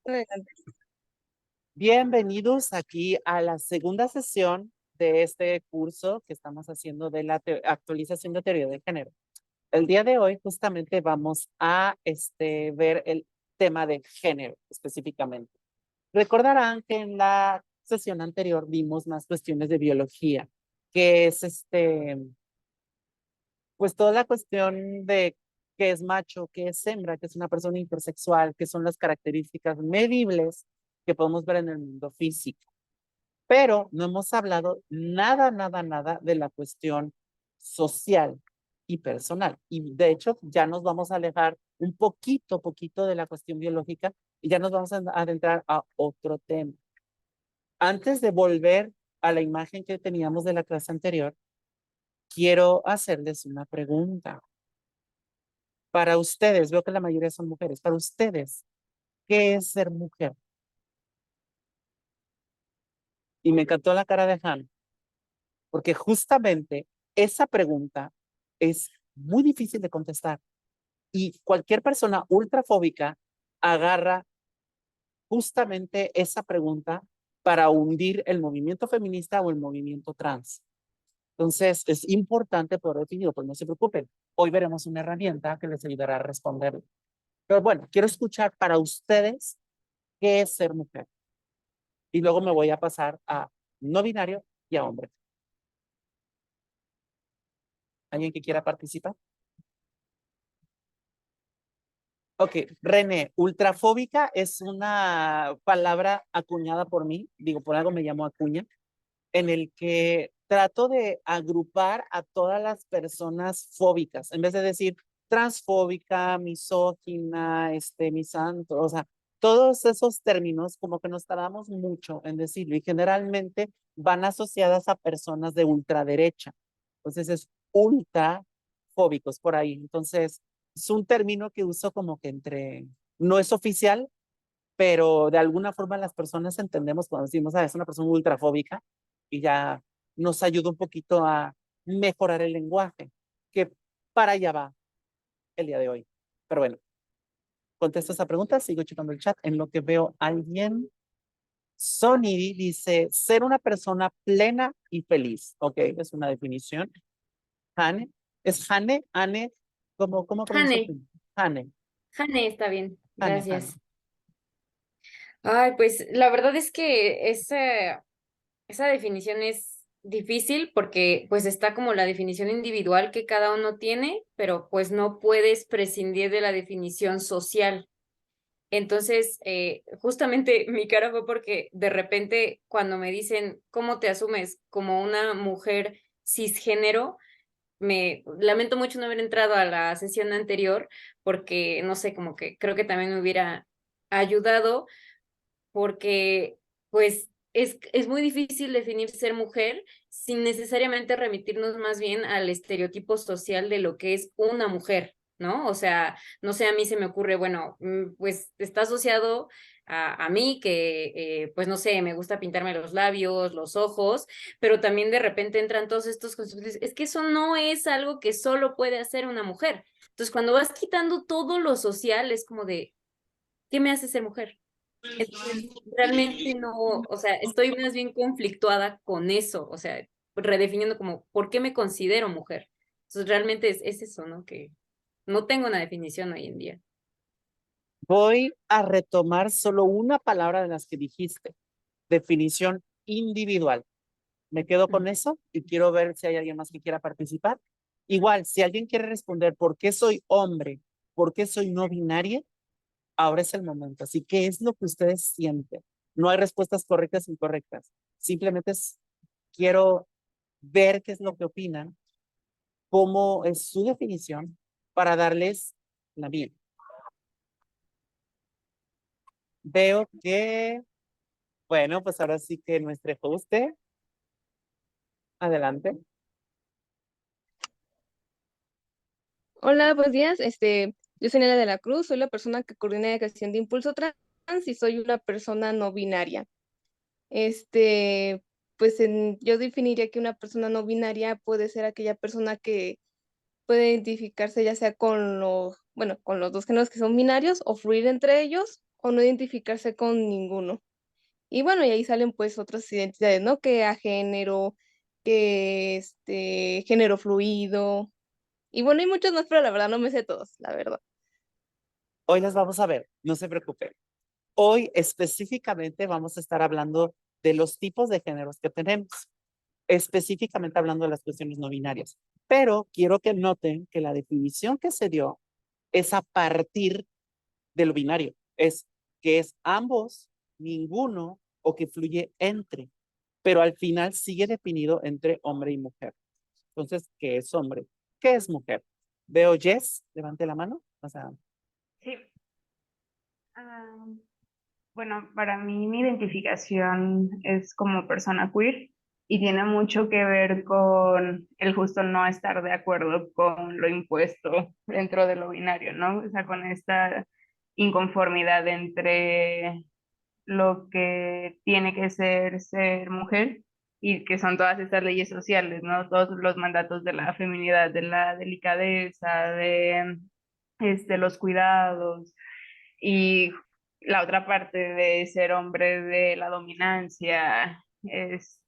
Adelante. Bienvenidos aquí a la segunda sesión de este curso que estamos haciendo de la actualización de teoría del género. El día de hoy justamente vamos a ver el tema de género específicamente. Recordarán que en la sesión anterior vimos más cuestiones de biología, que es pues toda la cuestión de qué es macho, qué es hembra, qué es una persona intersexual, qué son las características medibles que podemos ver en el mundo físico. Pero no hemos hablado nada de la cuestión social y personal. Y de hecho, ya nos vamos a alejar un poquito de la cuestión biológica y ya nos vamos a adentrar a otro tema. Antes de volver a la imagen que teníamos de la clase anterior, quiero hacerles una pregunta. Para ustedes, veo que la mayoría son mujeres, para ustedes, ¿qué es ser mujer? Y me encantó la cara de Han, porque justamente esa pregunta es muy difícil de contestar y cualquier persona ultrafóbica agarra justamente esa pregunta para hundir el movimiento feminista o el movimiento trans. Entonces, es importante poder definirlo, pues no se preocupen. Hoy veremos una herramienta que les ayudará a responder. Pero bueno, quiero escuchar para ustedes qué es ser mujer. Y luego me voy a pasar a no binario y a hombre. ¿Alguien que quiera participar? Ok, René, ultrafóbica es una palabra acuñada por mí, digo, por algo me llamo acuña, en el que trato de agrupar a todas las personas fóbicas, en vez de decir transfóbica, misógina, misanto, o sea, todos esos términos como que nos tardamos mucho en decirlo y generalmente van asociadas a personas de ultraderecha. Entonces es ultrafóbicos por ahí. Entonces es un término que uso como que no es oficial, pero de alguna forma las personas entendemos cuando decimos, es una persona ultrafóbica y ya nos ayuda un poquito a mejorar el lenguaje, que para allá va el día de hoy. Pero bueno, contesto esa pregunta, sigo checando el chat en lo que veo a alguien. Sony dice, ser una persona plena y feliz. Ok, es una definición. Hane, ¿es Hane? Hane, ¿cómo pronuncia Jane, tu? Hane, Jane está bien, Hane. gracias. Ay, pues la verdad es que esa definición es difícil porque pues está como la definición individual que cada uno tiene, pero pues no puedes prescindir de la definición social. Entonces, justamente mi cara fue porque de repente cuando me dicen, ¿cómo te asumes como una mujer cisgénero? Me lamento mucho no haber entrado a la sesión anterior porque, no sé, como que creo que también me hubiera ayudado porque, pues, es muy difícil definir ser mujer sin necesariamente remitirnos más bien al estereotipo social de lo que es una mujer, ¿no? O sea, no sé, a mí se me ocurre, bueno, pues está asociado a mí que, pues no sé, me gusta pintarme los labios, los ojos, pero también de repente entran todos estos conceptos, es que eso no es algo que solo puede hacer una mujer. Entonces, cuando vas quitando todo lo social, es como de, ¿qué me hace ser mujer? Entonces, realmente no, o sea, estoy más bien conflictuada con eso, o sea, redefiniendo como, ¿por qué me considero mujer? Entonces, realmente es eso, ¿no? Que no tengo una definición hoy en día. Voy a retomar solo una palabra de las que dijiste. Definición individual. Me quedo con Mm. eso y quiero ver si hay alguien más que quiera participar. Igual, si alguien quiere responder por qué soy hombre, por qué soy no binaria, ahora es el momento. Así que es lo que ustedes sienten. No hay respuestas correctas e incorrectas. Simplemente quiero ver qué es lo que opinan, cómo es su definición para darles la mía. Veo que, bueno, pues ahora sí que nuestro host, adelante. Hola, buenos días. Yo soy Nela de la Cruz, soy la persona que coordina la creación de Impulso Trans y soy una persona no binaria. Este, yo definiría que una persona no binaria puede ser aquella persona que puede identificarse ya sea con los dos géneros que son binarios o fluir entre ellos o no identificarse con ninguno. Y bueno, y ahí salen pues otras identidades, ¿no? Que a género, que género fluido. Y bueno, hay muchos más, pero la verdad no me sé todos, la verdad. Hoy las vamos a ver, no se preocupen. Hoy específicamente vamos a estar hablando de los tipos de géneros que tenemos, específicamente hablando de las cuestiones no binarias. Pero quiero que noten que la definición que se dio es a partir de lo binario, es que es ambos, ninguno o que fluye entre, pero al final sigue definido entre hombre y mujer. Entonces, ¿qué es hombre? ¿Qué es mujer? Veo Jess, levante la mano. O sea, Sí. Ah, bueno, para mí mi identificación es como persona queer y tiene mucho que ver con el justo no estar de acuerdo con lo impuesto dentro de lo binario, ¿no? O sea, con esta inconformidad entre lo que tiene que ser mujer y que son todas estas leyes sociales, ¿no? Todos los mandatos de la feminidad, de la delicadeza, de los cuidados y la otra parte de ser hombre de la dominancia,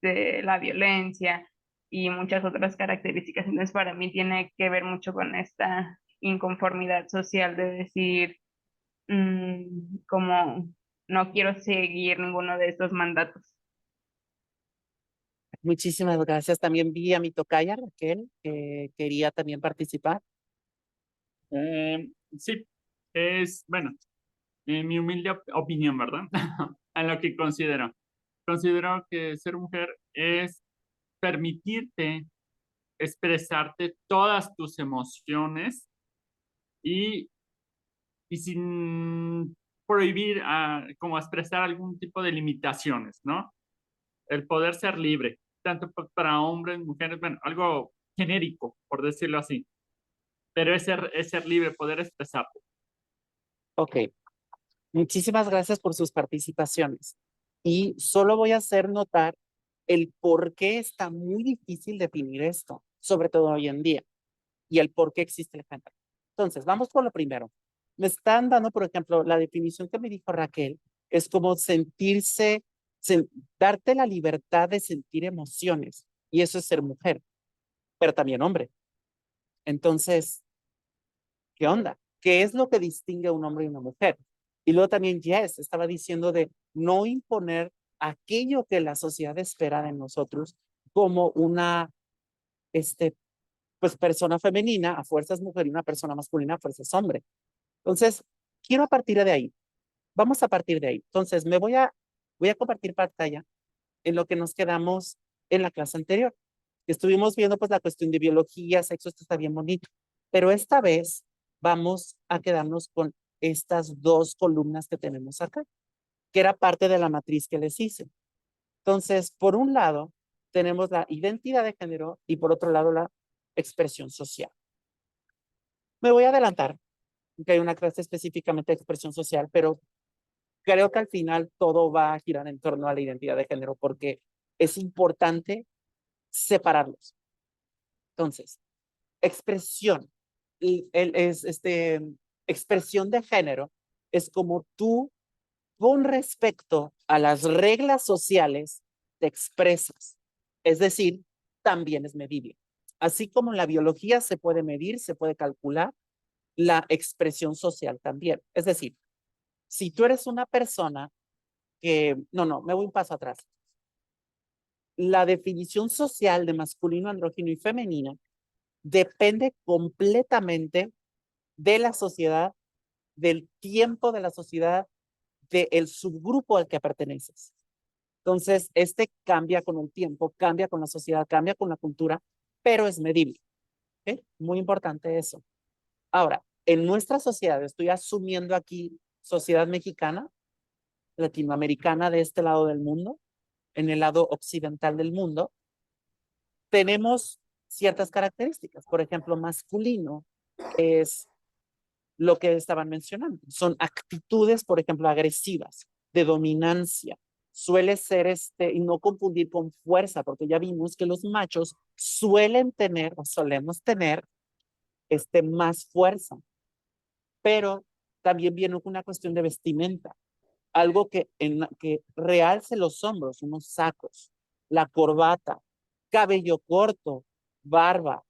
la violencia y muchas otras características. Entonces, para mí tiene que ver mucho con esta inconformidad social de decir, como no quiero seguir ninguno de estos mandatos. muchísimas gracias. También vi a mi tocaya, Raquel, que quería también participar. Sí, es, bueno, en mi humilde opinión, ¿verdad? A lo que considero. Considero que ser mujer es permitirte expresarte todas tus emociones y, y sin prohibir como expresar algún tipo de limitaciones, ¿no? El poder ser libre, tanto para hombres, mujeres, bueno, algo genérico, por decirlo así, pero es ser libre, poder expresarte. Ok, muchísimas gracias por sus participaciones. Y solo voy a hacer notar el por qué está muy difícil definir esto, sobre todo hoy en día, y el por qué existe el género. Entonces, vamos por lo primero. Me están dando, por ejemplo, la definición que me dijo Raquel, es como sentirse, darte la libertad de sentir emociones, y eso es ser mujer, pero también hombre. Entonces, ¿qué onda? ¿Qué es lo que distingue a un hombre y una mujer? Y luego también Jess estaba diciendo de no imponer aquello que la sociedad espera de nosotros como una, este, pues persona femenina, a fuerzas mujer, y una persona masculina, a fuerzas hombre. Entonces, quiero a partir de ahí, vamos a partir de ahí. Entonces, voy a compartir pantalla en lo que nos quedamos en la clase anterior. Estuvimos viendo pues la cuestión de biología, sexo, esto está bien bonito, pero esta vez vamos a quedarnos con estas dos columnas que tenemos acá, que era parte de la matriz que les hice. Entonces, por un lado, tenemos la identidad de género y por otro lado, la expresión social. Me voy a adelantar, que hay una clase específicamente de expresión social, pero creo que al final todo va a girar en torno a la identidad de género porque es importante separarlos. Entonces, expresión, expresión de género es como tú con respecto a las reglas sociales te expresas. Es decir, también es medible. Así como en la biología se puede medir, se puede calcular, la expresión social también. Es decir, si tú eres una persona que, no, me voy un paso atrás. La definición social de masculino, andrógino y femenino depende completamente de la sociedad, del tiempo de la sociedad, del subgrupo al que perteneces. Entonces, cambia con el tiempo, cambia con la sociedad, cambia con la cultura, pero es medible. ¿Okay? Muy importante eso. Ahora, en nuestra sociedad, estoy asumiendo aquí sociedad mexicana, latinoamericana de este lado del mundo, en el lado occidental del mundo, tenemos ciertas características. Por ejemplo, masculino es lo que estaban mencionando. Son actitudes, por ejemplo, agresivas, de dominancia. Suele ser y no confundir con fuerza, porque ya vimos que los machos suelen tener o solemos tener más fuerza. Pero también viene una cuestión de vestimenta. algo que realce los hombros, unos sacos, la corbata, cabello corto, barba,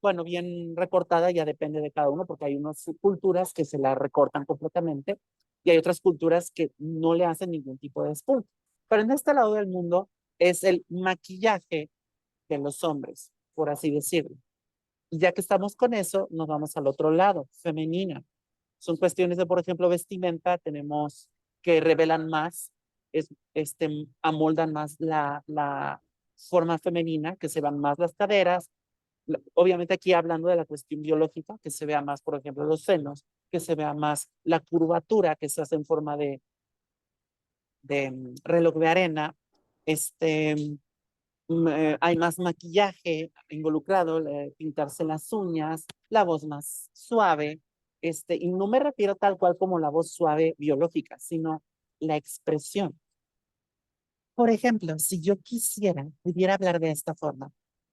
bueno, bien recortada, ya depende de cada uno, porque hay unas culturas que se la recortan completamente y hay otras culturas que no le hacen ningún tipo de despunte. Pero en este lado del mundo es el maquillaje de los hombres, por así decirlo. Y ya que estamos con eso, nos vamos al otro lado, femenina. Son cuestiones de, por ejemplo, vestimenta, tenemos que revelan más, amoldan más la forma femenina, que se van más las caderas. Obviamente aquí hablando de la cuestión biológica, que se vea más, por ejemplo, los senos, que se vea más la curvatura que se hace en forma de reloj de arena. Hay más maquillaje involucrado, pintarse las uñas, la voz más suave, y no me refiero tal cual como la voz suave biológica, sino la expresión. Por ejemplo, si yo pudiera hablar de esta forma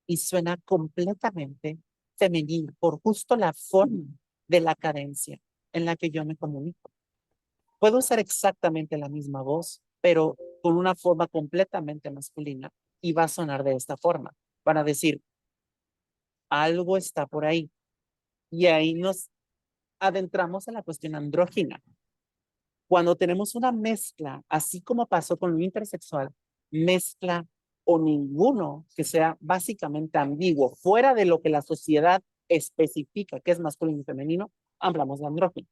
y suena completamente femenino por justo la forma de la cadencia en la que yo me comunico. Puedo usar exactamente la misma voz, pero con una forma completamente masculina y va a sonar de esta forma. Van a decir, algo está por ahí. Y ahí nos adentramos en la cuestión andrógina. Cuando tenemos una mezcla, así como pasó con lo intersexual, mezcla o ninguno que sea básicamente ambiguo, fuera de lo que la sociedad especifica que es masculino y femenino, hablamos de andrógino.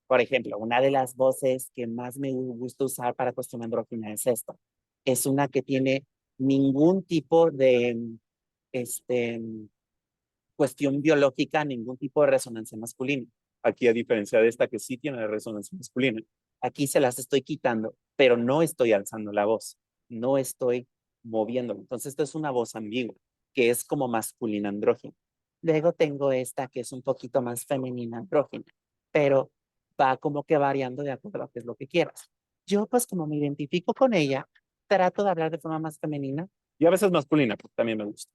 Por ejemplo, una de las voces que más me gusta usar para cuestión andrógina es esta. Es una que tiene ningún tipo de cuestión biológica, ningún tipo de resonancia masculina. Aquí, a diferencia de esta que sí tiene resonancia masculina, aquí se las estoy quitando, pero no estoy alzando la voz, no estoy moviéndolo. Entonces, esto es una voz ambigua, que es como masculina andrógina. Luego tengo esta que es un poquito más femenina andrógina, pero va como que variando de acuerdo a qué es lo que quieras. Yo, pues, como me identifico con ella, trato de hablar de forma más femenina y a veces masculina, porque también me gusta.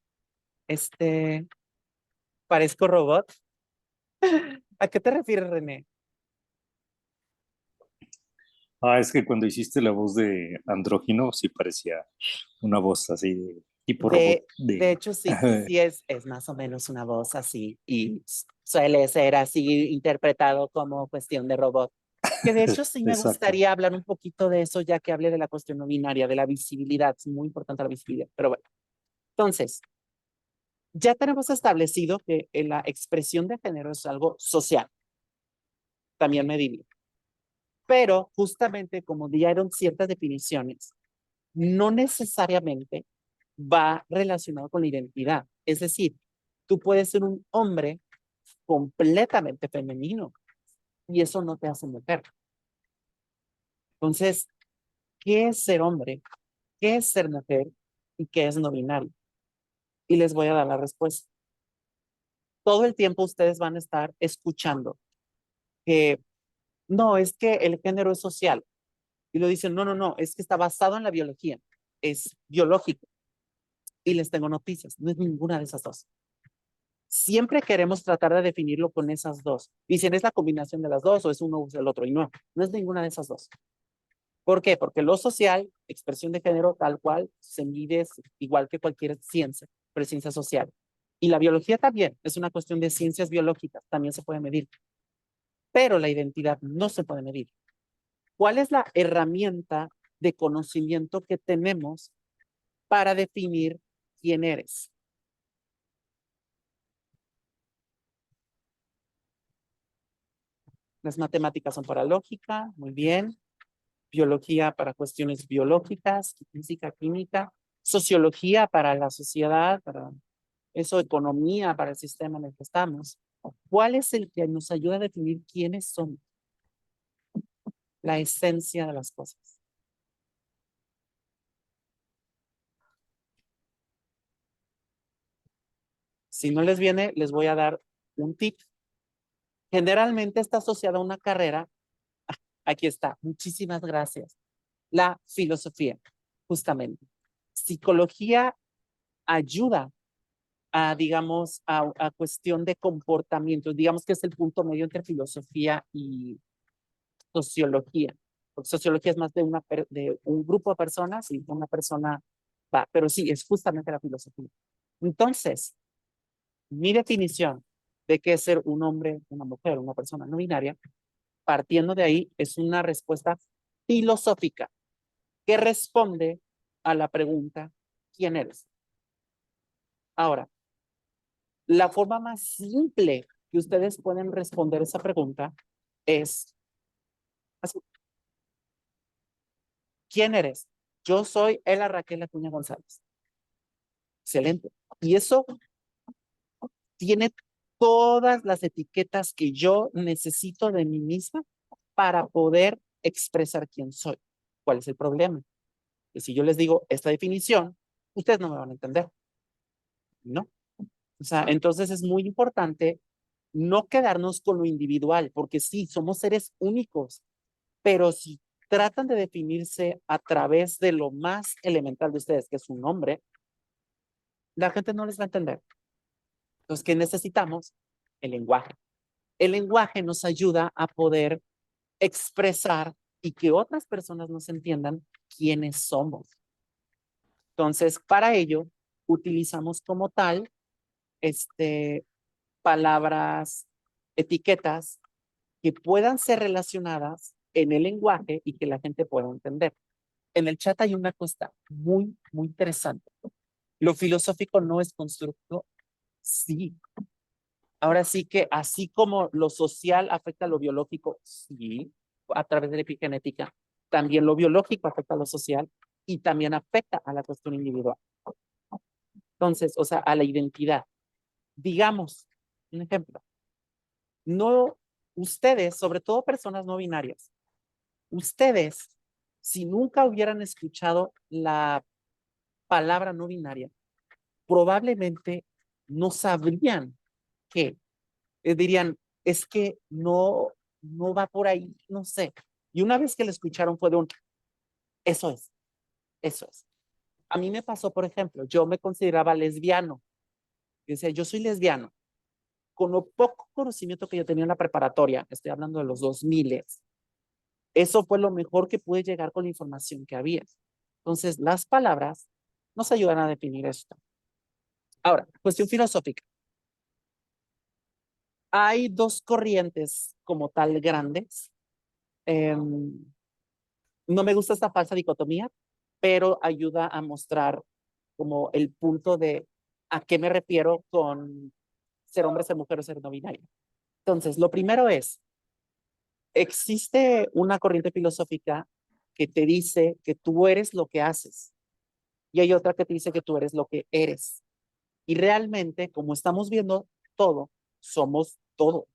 Parezco robot. ¿A qué te refieres, René? Es que cuando hiciste la voz de andrógino, sí parecía una voz así de tipo robot De hecho, sí, sí es más o menos una voz así y suele ser así interpretado como cuestión de robot. Que de hecho sí me Exacto. gustaría hablar un poquito de eso, ya que hablé de la cuestión no binaria, de la visibilidad. Es muy importante la visibilidad, pero bueno. Entonces, ya tenemos establecido que la expresión de género es algo social, también medible. Pero justamente como dieron ciertas definiciones, no necesariamente va relacionado con la identidad. Es decir, tú puedes ser un hombre completamente femenino y eso no te hace mujer. Entonces, ¿qué es ser hombre? ¿Qué es ser mujer? ¿Y qué es no binario? Y les voy a dar la respuesta. Todo el tiempo ustedes van a estar escuchando que no, es que el género es social. Y lo dicen, no, no, no, es que está basado en la biología. Es biológico. Y les tengo noticias, no es ninguna de esas dos. Siempre queremos tratar de definirlo con esas dos. Dicen, ¿es la combinación de las dos o es uno o es el otro? Y no, no es ninguna de esas dos. ¿Por qué? Porque lo social, expresión de género tal cual, se mide igual que cualquier ciencia, pero es ciencia social. Y la biología también es una cuestión de ciencias biológicas, también se puede medir. Pero la identidad no se puede medir. ¿Cuál es la herramienta de conocimiento que tenemos para definir quién eres? Las matemáticas son para lógica, muy bien. Biología para cuestiones biológicas, física, química. Sociología para la sociedad, para eso, economía para el sistema en el que estamos. ¿Cuál es el que nos ayuda a definir quiénes son? La esencia de las cosas. Si no les viene, les voy a dar un tip. Generalmente está asociada a una carrera. Aquí está. Muchísimas gracias. La filosofía, justamente. Psicología ayuda digamos, a cuestión de comportamiento. Digamos que es el punto medio entre filosofía y sociología, porque sociología es más de un grupo de personas y una persona va, pero sí, es justamente la filosofía. Entonces, mi definición de qué es ser un hombre, una mujer, una persona no binaria, partiendo de ahí, es una respuesta filosófica que responde a la pregunta, ¿quién eres? Ahora, la forma más simple que ustedes pueden responder esa pregunta es así. ¿Quién eres? Yo soy Ela Raquel Acuña González. Excelente. Y eso tiene todas las etiquetas que yo necesito de mí misma para poder expresar quién soy. ¿Cuál es el problema? Que si yo les digo esta definición, ustedes no me van a entender, ¿no? O sea, entonces es muy importante no quedarnos con lo individual, porque sí, somos seres únicos, pero si tratan de definirse a través de lo más elemental de ustedes, que es su nombre, la gente no les va a entender. Entonces, ¿qué necesitamos? El lenguaje. El lenguaje nos ayuda a poder expresar y que otras personas nos entiendan quiénes somos. Entonces, para ello, utilizamos como tal palabras, etiquetas que puedan ser relacionadas en el lenguaje y que la gente pueda entender. En el chat hay una cosa muy, muy interesante. Lo filosófico no es constructo, sí. Ahora sí que así como lo social afecta a lo biológico, sí, a través de la epigenética, también lo biológico afecta a lo social y también afecta a la cuestión individual. Entonces, o sea, a la identidad. Digamos, un ejemplo, no, ustedes, sobre todo personas no binarias, ustedes, si nunca hubieran escuchado la palabra no binaria, probablemente no sabrían qué. Dirían, es que no va por ahí, no sé. Y una vez que lo escucharon fue de un, eso es, eso es. A mí me pasó, por ejemplo, yo me consideraba lesbiano. Decía, yo soy lesbiano. Con lo poco conocimiento que yo tenía en la preparatoria, estoy hablando de los 2000, eso fue lo mejor que pude llegar con la información que había. Entonces, las palabras nos ayudan a definir esto. Ahora, cuestión filosófica. Hay dos corrientes como tal grandes. No me gusta esta falsa dicotomía, pero ayuda a mostrar como el punto de a qué me refiero con ser hombre, ser mujer o ser no binario. Entonces, lo primero es, existe una corriente filosófica que te dice que tú eres lo que haces y hay otra que te dice que tú eres lo que eres. Y realmente, como estamos viendo todo, somos todo.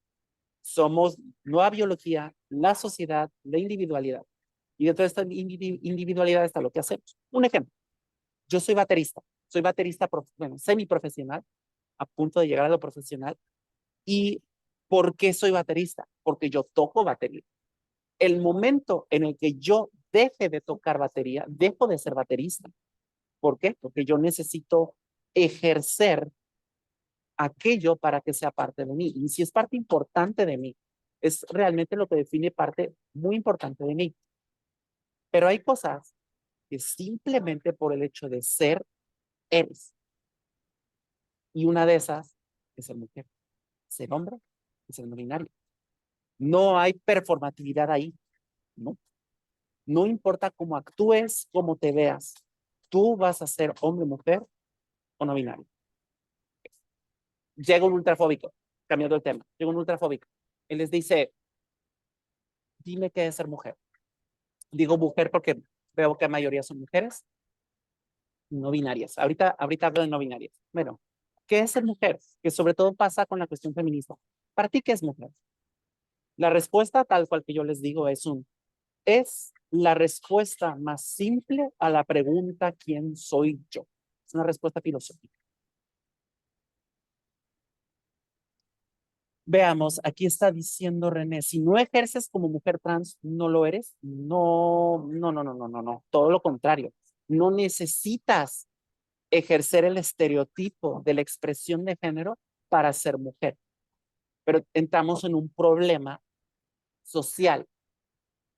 Somos nueva biología, la sociedad, la individualidad. Y dentro de esta individualidad está lo que hacemos. Un ejemplo, yo soy baterista, bueno, semiprofesional, a punto de llegar a lo profesional. ¿Y por qué soy baterista? Porque yo toco batería. El momento en el que yo deje de tocar batería, dejo de ser baterista. ¿Por qué? Porque yo necesito ejercer aquello para que sea parte de mí. Y si es parte importante de mí, es realmente lo que define parte muy importante de mí. Pero hay cosas que simplemente por el hecho de ser, eres. Y una de esas es ser mujer, ser hombre y ser no binario. No hay performatividad ahí, ¿no? No importa cómo actúes, cómo te veas, tú vas a ser hombre, mujer o no binario. Llega un ultrafóbico, cambiando el tema, llega un ultrafóbico. Él les dice, dime qué es ser mujer. Digo mujer porque veo que la mayoría son mujeres no binarias. Ahorita hablo de no binarias. Bueno, ¿qué es ser mujer? Que sobre todo pasa con la cuestión feminista. ¿Para ti qué es mujer? La respuesta, tal cual que yo les digo, es la respuesta más simple a la pregunta ¿quién soy yo? Es una respuesta filosófica. Veamos, aquí está diciendo René, si no ejerces como mujer trans, ¿no lo eres? No, no, no, no, no, no, no, todo lo contrario. No necesitas ejercer el estereotipo de la expresión de género para ser mujer. Pero entramos en un problema social.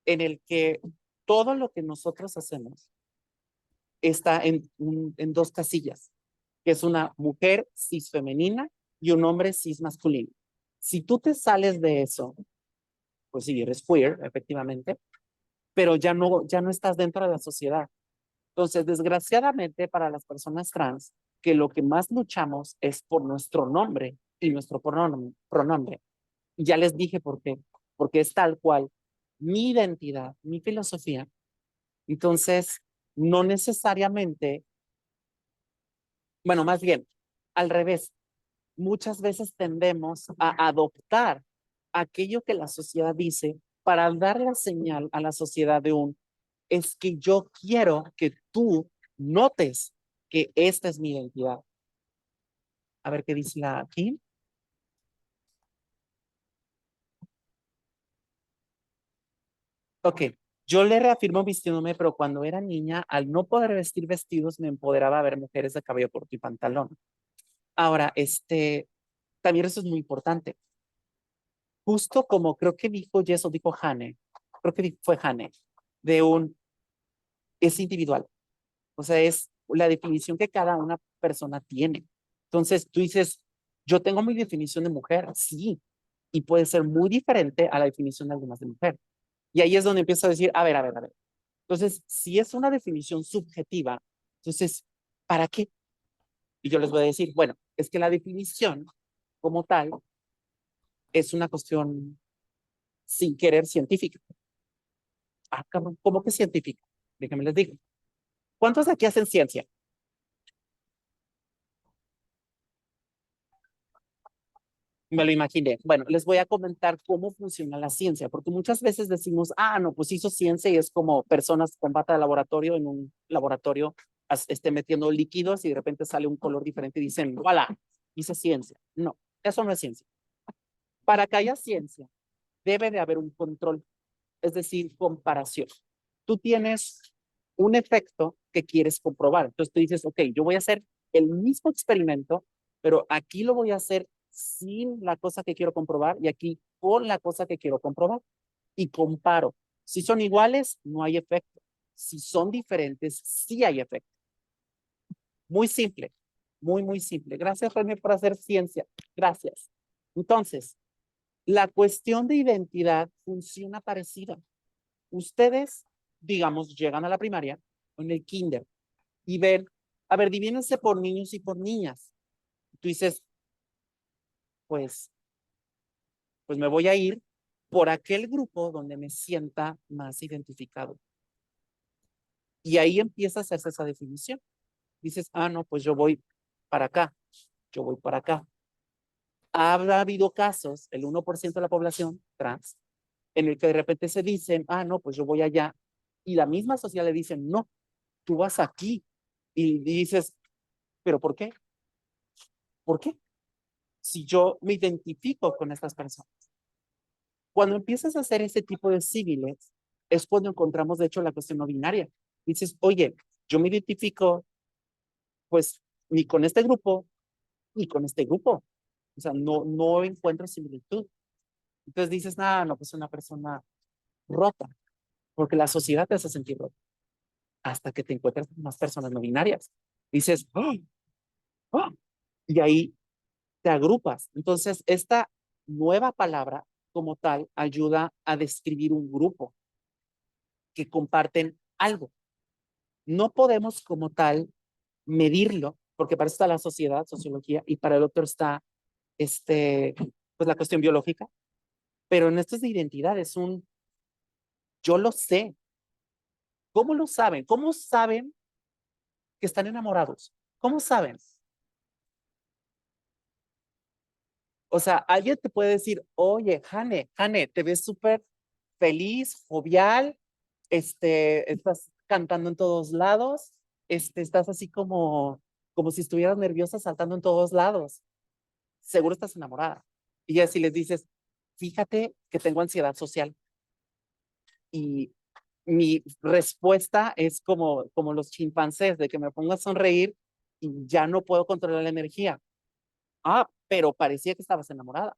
en el que todo lo que nosotros hacemos está en dos casillas, que es una mujer cis femenina y un hombre cis masculino. Si tú te sales de eso, pues sí, eres queer, efectivamente, pero ya no estás dentro de la sociedad. Entonces, desgraciadamente para las personas trans, que lo que más luchamos es por nuestro nombre y nuestro pronombre. Y ya les dije por qué, porque es tal cual mi identidad, mi filosofía. Entonces, no necesariamente, bueno, más bien, al revés, muchas veces tendemos a adoptar aquello que la sociedad dice para dar la señal a la sociedad de es que yo quiero que tú notes que esta es mi identidad. A ver qué dice la aquí. Ok, yo le reafirmo vistiéndome, pero cuando era niña, al no poder vestir vestidos, me empoderaba a ver mujeres de cabello corto y pantalón. Ahora, también eso es muy importante. Justo como creo que dijo Jess o dijo Hane, creo que fue Hane, es individual. O sea, es la definición que cada una persona tiene. Entonces, tú dices, yo tengo mi definición de mujer, sí, y puede ser muy diferente a la definición de algunas de mujer. Y ahí es donde empiezo a decir, a ver, a ver, a ver. Entonces, si es una definición subjetiva, entonces, ¿para qué? Y yo les voy a decir, bueno, es que la definición como tal es una cuestión sin querer científica. Ah, cabrón, ¿cómo que científica? Déjenme les digo. ¿Cuántos de aquí hacen ciencia? Me lo imaginé. Bueno, les voy a comentar cómo funciona la ciencia, porque muchas veces decimos, no, pues hizo ciencia y es como personas con bata de laboratorio en un laboratorio metiendo líquidos y de repente sale un color diferente y dicen, voilà, hice ciencia. No, eso no es ciencia. Para que haya ciencia, debe de haber un control, es decir, comparación. Tú tienes un efecto que quieres comprobar. Entonces tú dices, ok, yo voy a hacer el mismo experimento, pero aquí lo voy a hacer sin la cosa que quiero comprobar y aquí con la cosa que quiero comprobar y comparo. Si son iguales, no hay efecto. Si son diferentes, sí hay efecto. Muy simple, muy, muy simple. Gracias, René, por hacer ciencia. Gracias. Entonces, la cuestión de identidad funciona parecida. Ustedes, digamos, llegan a la primaria o en el kinder y ven, a ver, divídense por niños y por niñas. Tú dices, pues, pues me voy a ir por aquel grupo donde me sienta más identificado. Y ahí empieza a hacerse esa definición. Dices, no, pues yo voy para acá, yo voy para acá. Ha habido casos, el 1% de la población trans, en el que de repente se dicen, no, pues yo voy allá. Y la misma sociedad le dice, no, tú vas aquí. Y dices, ¿pero por qué? ¿Por qué? Si yo me identifico con estas personas. Cuando empiezas a hacer ese tipo de símiles, es cuando encontramos, de hecho, la cuestión no binaria. Dices, oye, yo me identifico, pues, ni con este grupo, ni con este grupo. O sea, no encuentro similitud. Entonces dices, no, pues una persona rota, porque la sociedad te hace sentir rota, hasta que te encuentras con más personas no binarias. Dices, ¡oh! Y ahí te agrupas. Entonces, esta nueva palabra como tal ayuda a describir un grupo que comparten algo. No podemos como tal medirlo, porque para eso está la sociedad, sociología, y para el otro está pues la cuestión biológica, pero en esto es de identidad, yo lo sé. ¿Cómo lo saben? ¿Cómo saben que están enamorados? ¿Cómo saben? O sea, alguien te puede decir, oye, Jane, te ves súper feliz, jovial, estás cantando en todos lados, estás así como si estuvieras nerviosa saltando en todos lados. Seguro estás enamorada. Y así les dices, fíjate que tengo ansiedad social. Y mi respuesta es como los chimpancés, de que me pongo a sonreír y ya no puedo controlar la energía. Pero parecía que estabas enamorada.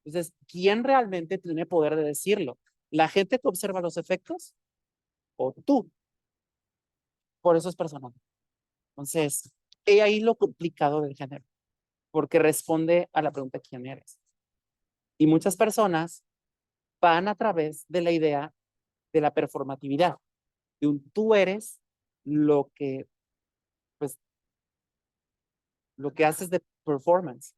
Entonces, ¿quién realmente tiene poder de decirlo? ¿La gente que observa los efectos o tú? Por eso es personal. Entonces, he ahí lo complicado del género, porque responde a la pregunta ¿quién eres? Y muchas personas van a través de la idea de la performatividad, de un tú eres lo que, pues, lo que haces de performance.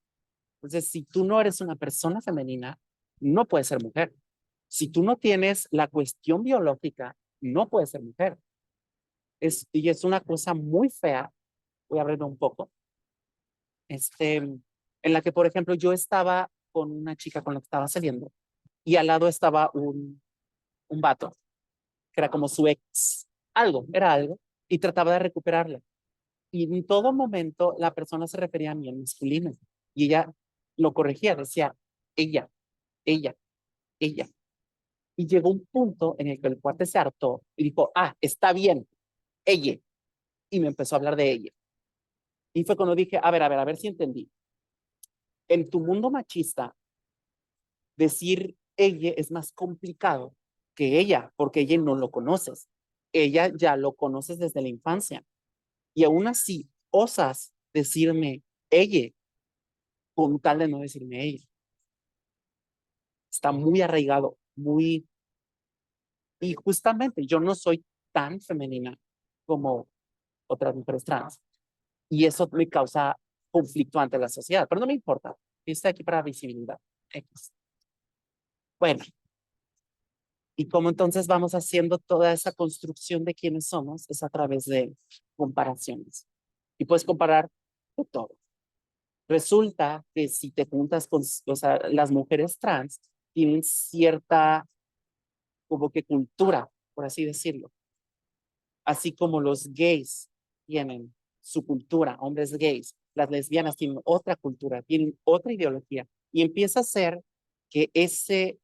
Entonces, si tú no eres una persona femenina, no puedes ser mujer. Si tú no tienes la cuestión biológica, no puedes ser mujer. Y es una cosa muy fea. Voy a abrirme un poco. En la que, por ejemplo, yo estaba con una chica con la que estaba saliendo y al lado estaba un vato, que era como su ex, era algo, y trataba de recuperarla. Y en todo momento la persona se refería a mí en masculino y ella lo corregía, decía ella, ella, ella. Y llegó un punto en el que el cuate se hartó y dijo, está bien, ella. Y me empezó a hablar de ella. Y fue cuando dije, a ver si entendí. En tu mundo machista, decir ella es más complicado que ella, porque ella no lo conoces. Ella ya lo conoces desde la infancia. Y aún así, osas decirme ella, con tal de no decirme ella. Está muy arraigado, muy... Y justamente yo no soy tan femenina como otras mujeres trans. Y eso me causa conflicto ante la sociedad, pero no me importa. Estoy aquí para visibilidad. X. Bueno, y como entonces vamos haciendo toda esa construcción de quiénes somos, es a través de comparaciones. Y puedes comparar de todo. Resulta que si te juntas con, o sea, las mujeres trans tienen cierta, como que cultura, por así decirlo. Así como los gays tienen su cultura, hombres gays, las lesbianas tienen otra cultura, tienen otra ideología. Y empieza a ser que ese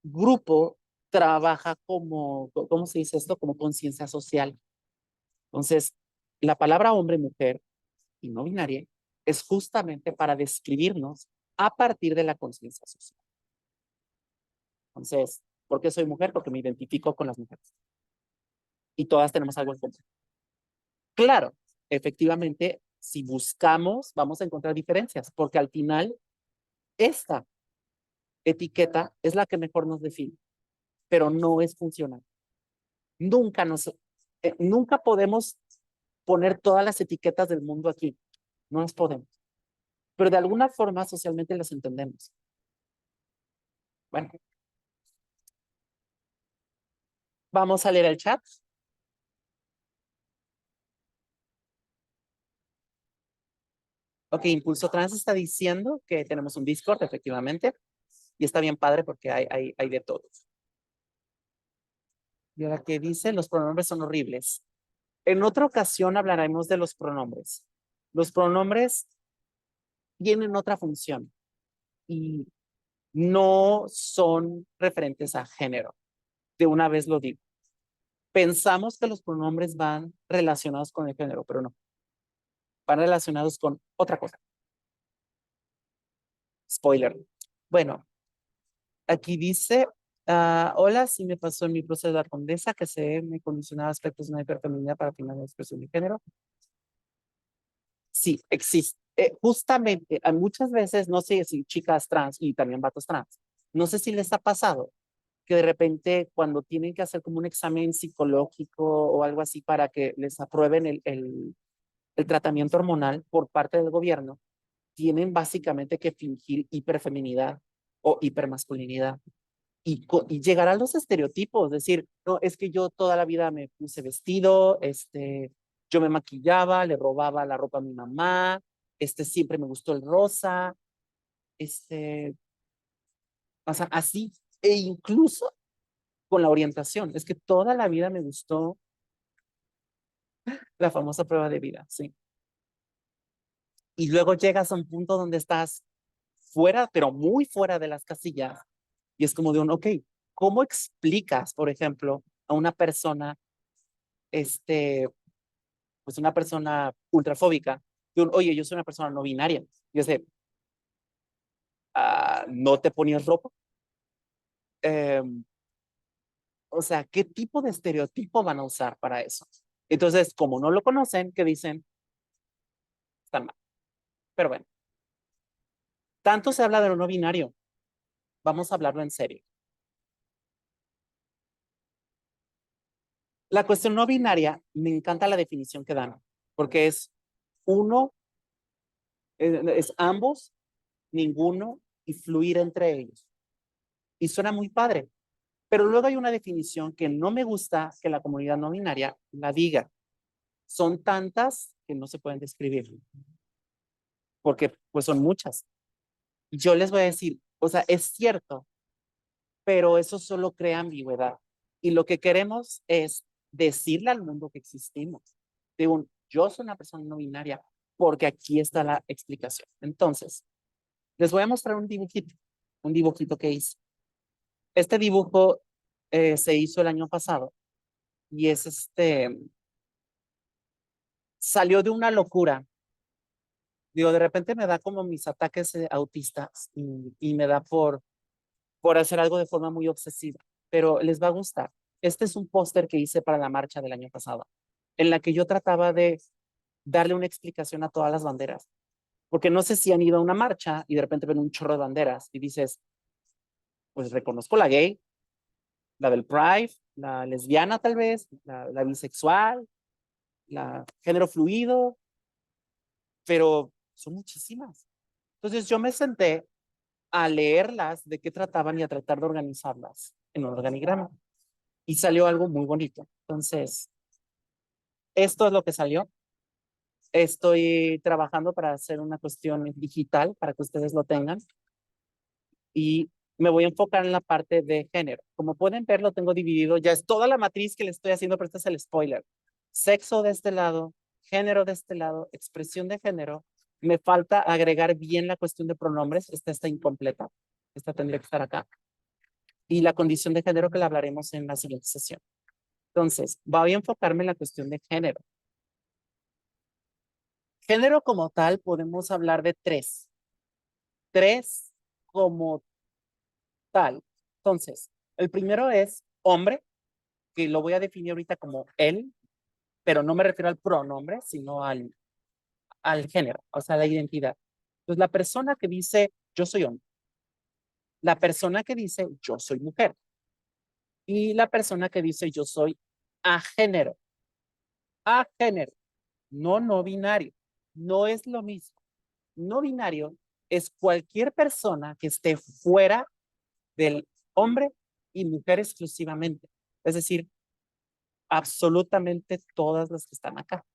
grupo trabaja como, ¿cómo se dice esto? Como conciencia social. Entonces, la palabra hombre, mujer y no binaria es justamente para describirnos a partir de la conciencia social. Entonces, ¿por qué soy mujer? Porque me identifico con las mujeres. Y todas tenemos algo en común. Claro, efectivamente, si buscamos, vamos a encontrar diferencias, porque al final, esta etiqueta es la que mejor nos define, pero no es funcional. Nunca podemos poner todas las etiquetas del mundo aquí. No las podemos. Pero de alguna forma socialmente las entendemos. Bueno, vamos a leer el chat. Ok, Impulso Trans está diciendo que tenemos un Discord, efectivamente. Y está bien padre porque hay de todo. Y ahora que dice, los pronombres son horribles. En otra ocasión hablaremos de los pronombres. Los pronombres tienen otra función y no son referentes a género. De una vez lo digo. Pensamos que los pronombres van relacionados con el género, pero no. Van relacionados con otra cosa. Spoiler. Bueno, aquí dice, hola, sí me pasó en mi proceso de la condesa que se me condicionaba aspectos de una hiperfeminidad para afinar la expresión de género. Sí, existe. Justamente, muchas veces, no sé si chicas trans y también vatos trans, no sé si les ha pasado que de repente cuando tienen que hacer como un examen psicológico o algo así para que les aprueben el tratamiento hormonal por parte del gobierno, tienen básicamente que fingir hiperfeminidad o hipermasculinidad y llegar a los estereotipos, decir, no, es que yo toda la vida me puse vestido, yo me maquillaba, le robaba la ropa a mi mamá, siempre me gustó el rosa, o sea, así, e incluso con la orientación, es que toda la vida me gustó la famosa prueba de vida, sí. Y luego llegas a un punto donde estás fuera, pero muy fuera de las casillas, y es como de ok, ¿cómo explicas, por ejemplo, a una persona, pues una persona ultrafóbica, oye, yo soy una persona no binaria? Yo sé, ¿no te ponías ropa? O sea, ¿qué tipo de estereotipo van a usar para eso? Entonces, como no lo conocen, ¿qué dicen? Están mal. Pero bueno, tanto se habla de lo no binario. Vamos a hablarlo en serio. La cuestión no binaria, me encanta la definición que dan, porque es uno, es ambos, ninguno y fluir entre ellos. Y suena muy padre. Pero luego hay una definición que no me gusta que la comunidad no binaria la diga. Son tantas que no se pueden describir, porque pues son muchas. Yo les voy a decir, o sea, es cierto, pero eso solo crea ambigüedad. Y lo que queremos es decirle al mundo que existimos. De yo soy una persona no binaria, porque aquí está la explicación. Entonces, les voy a mostrar un dibujito que hice. Este dibujo se hizo el año pasado y es salió de una locura. Digo, de repente me da como mis ataques autistas y me da por hacer algo de forma muy obsesiva, pero les va a gustar. Este es un póster que hice para la marcha del año pasado, en la que yo trataba de darle una explicación a todas las banderas, porque no sé si han ido a una marcha y de repente ven un chorro de banderas y dices, pues reconozco la gay, la del Pride, la lesbiana tal vez, la bisexual, la género fluido, pero son muchísimas. Entonces yo me senté a leerlas de qué trataban y a tratar de organizarlas en un organigrama. Y salió algo muy bonito. Entonces, esto es lo que salió. Estoy trabajando para hacer una cuestión digital para que ustedes lo tengan. Y me voy a enfocar en la parte de género. Como pueden ver, lo tengo dividido. Ya es toda la matriz que le estoy haciendo, pero este es el spoiler. Sexo de este lado, género de este lado, expresión de género. Me falta agregar bien la cuestión de pronombres. Esta está incompleta. Esta tendría que estar acá. Y la condición de género que la hablaremos en la siguiente sesión. Entonces, voy a enfocarme en la cuestión de género. Género como tal, podemos hablar de tres. Tres como tal. Entonces, el primero es hombre, que lo voy a definir ahorita como él, pero no me refiero al pronombre, sino al género, o sea, la identidad. Entonces, la persona que dice yo soy hombre, la persona que dice yo soy mujer y la persona que dice yo soy agénero. Agénero, no binario. No es lo mismo. No binario es cualquier persona que esté fuera del hombre y mujer exclusivamente. Es decir, absolutamente todas las que están acá.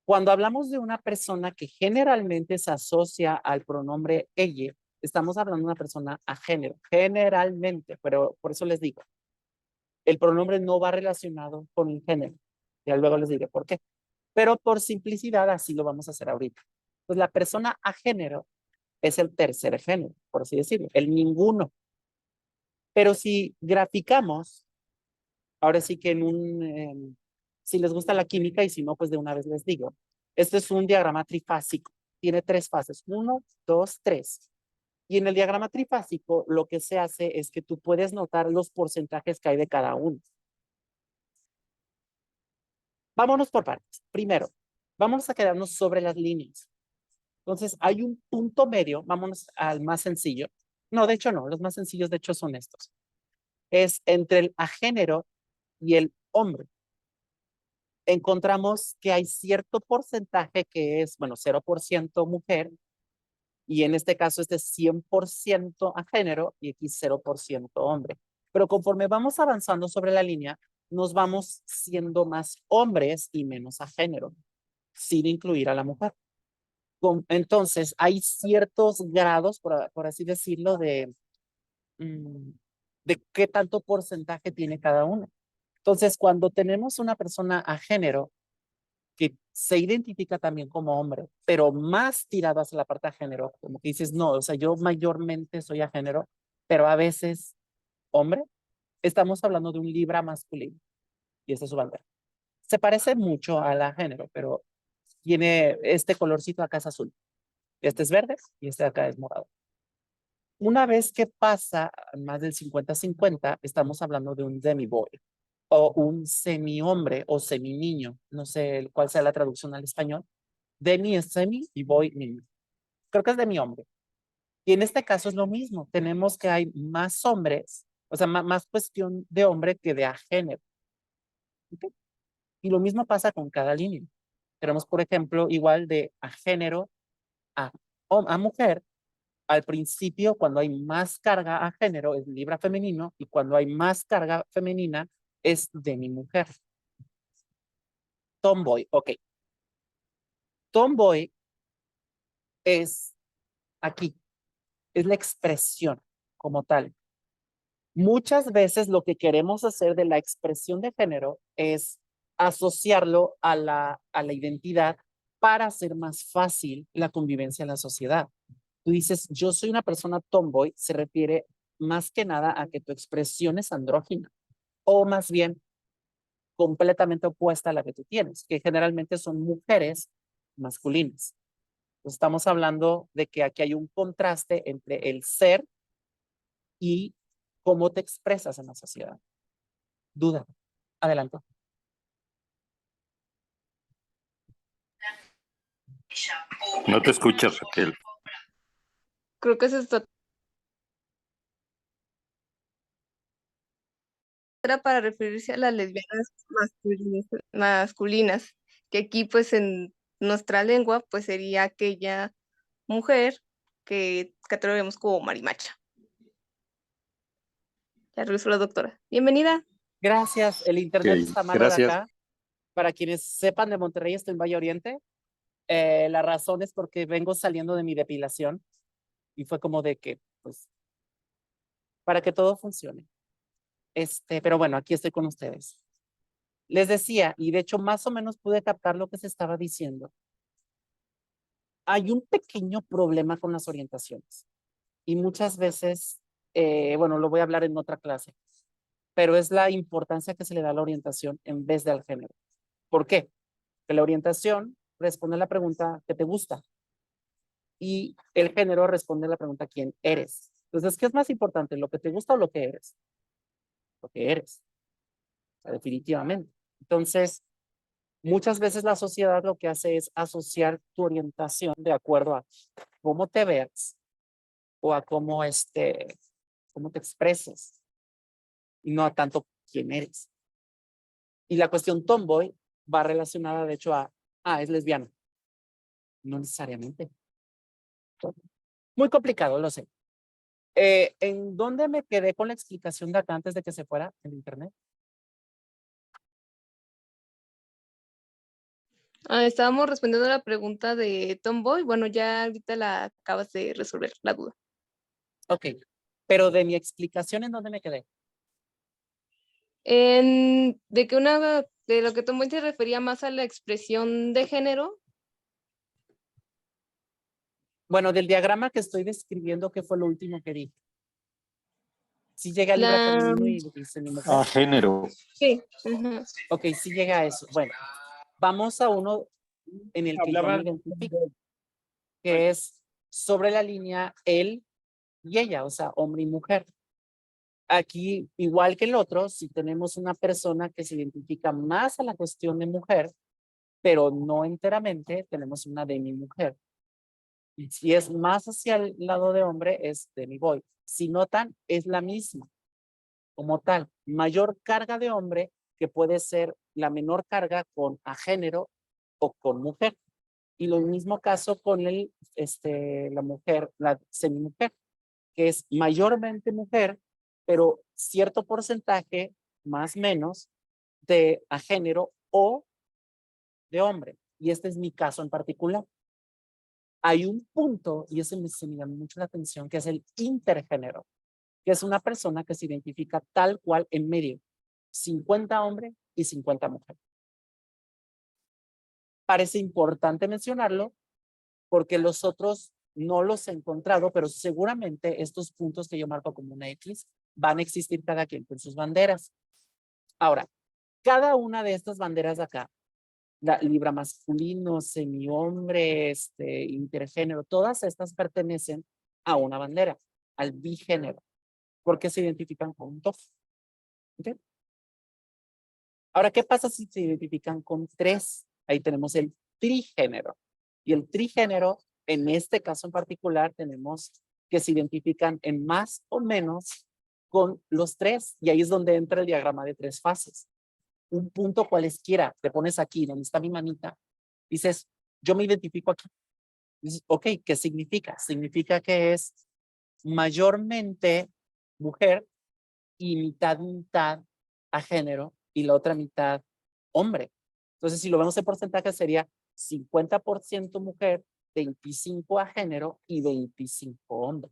Cuando hablamos de una persona que generalmente se asocia al pronombre ella, estamos hablando de una persona a género, generalmente, pero por eso les digo, el pronombre no va relacionado con el género. Ya luego les diré por qué. Pero por simplicidad, así lo vamos a hacer ahorita. Pues la persona a género es el tercer género, por así decirlo, el ninguno. Pero si graficamos, ahora sí que si les gusta la química y si no, pues de una vez les digo. Este es un diagrama trifásico. Tiene tres fases, 1, 2, 3. Y en el diagrama trifásico lo que se hace es que tú puedes notar los porcentajes que hay de cada uno. Vámonos por partes. Primero, vamos a quedarnos sobre las líneas. Entonces, hay un punto medio, vámonos al más sencillo. No, de hecho no, los más sencillos de hecho son estos. Es entre el agénero y el hombre. Encontramos que hay cierto porcentaje que es, bueno, 0% mujer, y en este caso este es 100% agénero y aquí 0% hombre. Pero conforme vamos avanzando sobre la línea, nos vamos siendo más hombres y menos agénero, sin incluir a la mujer. Entonces, hay ciertos grados, por así decirlo, de qué tanto porcentaje tiene cada uno. Entonces, cuando tenemos una persona a género que se identifica también como hombre, pero más tirado hacia la parte a género, como que dices, no, o sea, yo mayormente soy a género, pero a veces hombre, estamos hablando de un libra masculino y esta es su bandera. Se parece mucho a la género, pero tiene este colorcito acá es azul. Este es verde y este de acá es morado. Una vez que pasa más del 50-50, estamos hablando de un demi-boy o un semi-hombre o semi-niño. No sé cuál sea la traducción al español. Demi es semi y boy niño. Creo que es demi-hombre. Y en este caso es lo mismo. Tenemos que hay más hombres, o sea, más cuestión de hombre que de a género. ¿Ok? Y lo mismo pasa con cada línea. Tenemos, por ejemplo, igual de a género a mujer. Al principio, cuando hay más carga a género, es libra femenino, y cuando hay más carga femenina, es de mi mujer. Tomboy, ok. Tomboy es aquí, es la expresión como tal. Muchas veces lo que queremos hacer de la expresión de género es asociarlo a la identidad para hacer más fácil la convivencia en la sociedad. Tú dices, yo soy una persona tomboy, se refiere más que nada a que tu expresión es andrógina, o más bien completamente opuesta a la que tú tienes, que generalmente son mujeres masculinas. Entonces, estamos hablando de que aquí hay un contraste entre el ser y cómo te expresas en la sociedad. Duda. Adelante. No te escuchas, Raquel. Creo que eso está era para referirse a las lesbianas masculinas, que aquí pues en nuestra lengua pues sería aquella mujer que catalogamos como marimacha. Ya regresó la doctora. Bienvenida. Gracias. El internet Ok, está malo de gracias. acá. Para quienes sepan de Monterrey, estoy en Valle Oriente. La razón es porque vengo saliendo de mi depilación y fue como de que, pues, para que todo funcione. Pero bueno, aquí estoy con ustedes. Les decía, y de hecho más o menos pude captar lo que se estaba diciendo. Hay un pequeño problema con las orientaciones y muchas veces, bueno, lo voy a hablar en otra clase, pero es la importancia que se le da a la orientación en vez de al género. ¿Por qué? Que la orientación responde a la pregunta ¿qué te gusta? Y el género responde a la pregunta ¿quién eres? Entonces, ¿qué es más importante? ¿Lo que te gusta o lo que eres? Lo que eres, o sea, definitivamente. Entonces, muchas veces la sociedad lo que hace es asociar tu orientación de acuerdo a cómo te veas o a cómo te expreses y no a tanto quién eres. Y la cuestión tomboy va relacionada de hecho es lesbiana. No necesariamente. Muy complicado, lo sé. ¿En dónde me quedé con la explicación de acá antes de que se fuera el internet? Estábamos respondiendo a la pregunta de Tomboy. Bueno, ya ahorita la acabas de resolver la duda. Ok, pero de mi explicación, ¿en dónde me quedé? De lo que Tomboy se refería más a la expresión de género. Bueno, del diagrama que estoy describiendo, ¿qué fue lo último que dije? Sí llega a libra femenino y semimujer. Ah, género. Sí. Uh-huh. Ok, sí llega a eso. Bueno, vamos a uno en el que yo me identifico, que es sobre la línea él y ella, o sea, hombre y mujer. Aquí, igual que el otro, si tenemos una persona que se identifica más a la cuestión de mujer, pero no enteramente, tenemos una demi-mujer. Y si es más hacia el lado de hombre, es demi-boy. Si notan, es la misma, como tal. Mayor carga de hombre, que puede ser la menor carga con a género o con mujer. Y lo mismo caso con la mujer, la semimujer, que es mayormente mujer, pero cierto porcentaje, más o menos, de a género o de hombre. Y este es mi caso en particular. Hay un punto, y ese se me llama mucho la atención, que es el intergénero, que es una persona que se identifica tal cual en medio, 50 hombre y 50 mujer. Parece importante mencionarlo porque los otros no los he encontrado, pero seguramente estos puntos que yo marco como una X van a existir cada quien con sus banderas. Ahora, cada una de estas banderas de acá, la libra masculino, semi-hombre, intergénero, todas estas pertenecen a una bandera. al bigénero, porque se identifican con dos. ¿Ok? Ahora, ¿qué pasa si se identifican con tres? Ahí tenemos el trigénero. Y el trigénero, en este caso en particular, tenemos que se identifican en más o menos con los tres. Y ahí es donde entra el diagrama de tres fases. Un punto cualesquiera, te pones aquí, donde está mi manita, dices, yo me identifico aquí. Dices, ok, ¿qué significa? Significa que es mayormente mujer y mitad a género y la otra mitad hombre. Entonces, si lo vemos en porcentaje, sería 50% mujer, 25 a género y 25 hombre.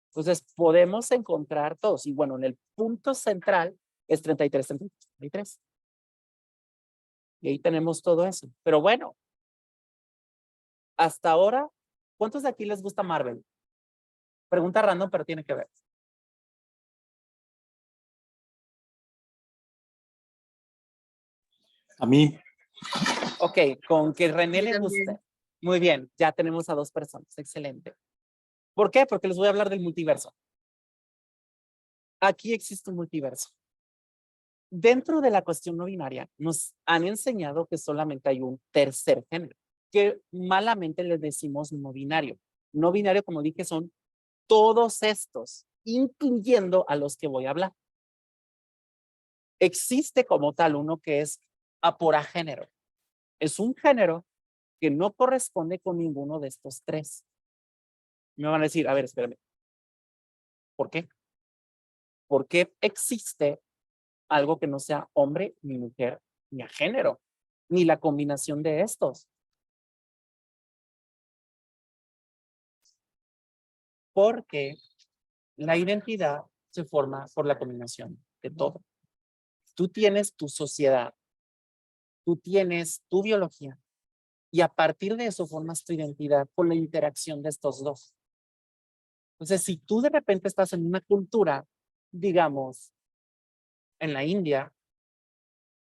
Entonces, podemos encontrar todos. Y bueno, en el punto central es 33, 33. Y ahí tenemos todo eso. Pero bueno, hasta ahora, ¿cuántos de aquí les gusta Marvel? Pregunta random, pero tiene que ver. A mí, Ok, con que René Yo le también. guste. Muy bien, ya tenemos a dos personas. Excelente. ¿Por qué? Porque les voy a hablar del multiverso. Aquí existe un multiverso. Dentro de la cuestión no binaria, nos han enseñado que solamente hay un tercer género, que malamente le decimos no binario. No binario, como dije, son todos estos, incluyendo a los que voy a hablar. Existe como tal uno que es aporagénero. Es un género que no corresponde con ninguno de estos tres. Me van a decir, a ver, espérame. ¿Por qué? ¿Por qué existe algo que no sea hombre, ni mujer, ni a género, ni la combinación de estos? Porque la identidad se forma por la combinación de todo. Tú tienes tu sociedad, tú tienes tu biología, y a partir de eso formas tu identidad con la interacción de estos dos. Entonces, si tú de repente estás en una cultura, digamos, en la India,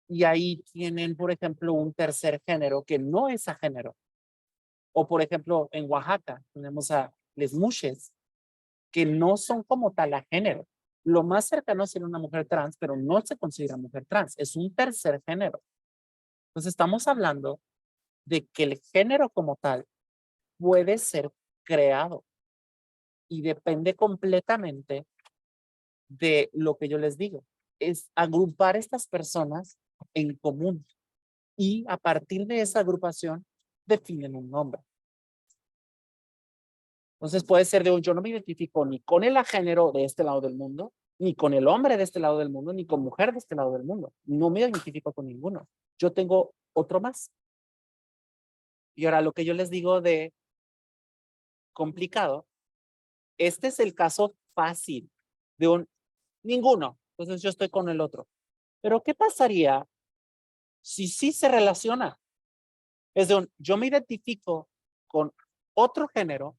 y ahí tienen, por ejemplo, un tercer género que no es a género, o por ejemplo, en Oaxaca tenemos a les muxes, que no son como tal a género. Lo más cercano sería una mujer trans, pero no se considera mujer trans, es un tercer género. Entonces estamos hablando de que el género como tal puede ser creado y depende completamente de lo que yo les digo. Es agrupar estas personas en común y a partir de esa agrupación definen un nombre. Entonces puede ser de un, yo no me identifico ni con el agénero de este lado del mundo, ni con el hombre de este lado del mundo, ni con mujer de este lado del mundo. No me identifico con ninguno. Yo tengo otro más. Y ahora lo que yo les digo de complicado, este es el caso fácil de un ninguno. Entonces yo estoy con el otro. Pero ¿qué pasaría si sí se relaciona? Es de un, yo me identifico con otro género,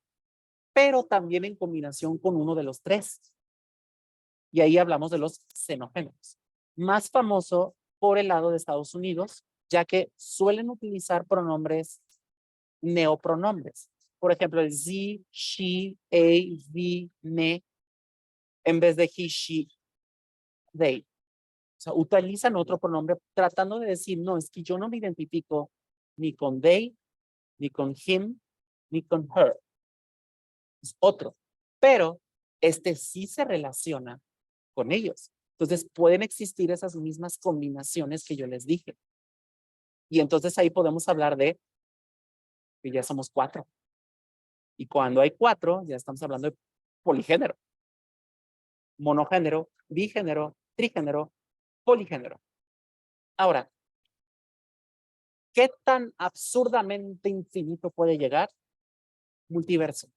pero también en combinación con uno de los tres. Y ahí hablamos de los xenogéneros. Más famoso por el lado de Estados Unidos, ya que suelen utilizar pronombres neopronombres. Por ejemplo, el ze, she, they, me, en vez de he, she, they. O sea, utilizan otro pronombre tratando de decir, no, es que yo no me identifico ni con they, ni con him, ni con her. Es otro. Pero este sí se relaciona con ellos. Entonces pueden existir esas mismas combinaciones que yo les dije. Y entonces ahí podemos hablar de que ya somos cuatro. Y cuando hay cuatro, ya estamos hablando de poligénero, monogénero, bigénero, trigénero, poligénero. Ahora, ¿qué tan absurdamente infinito puede llegar? Multiverso.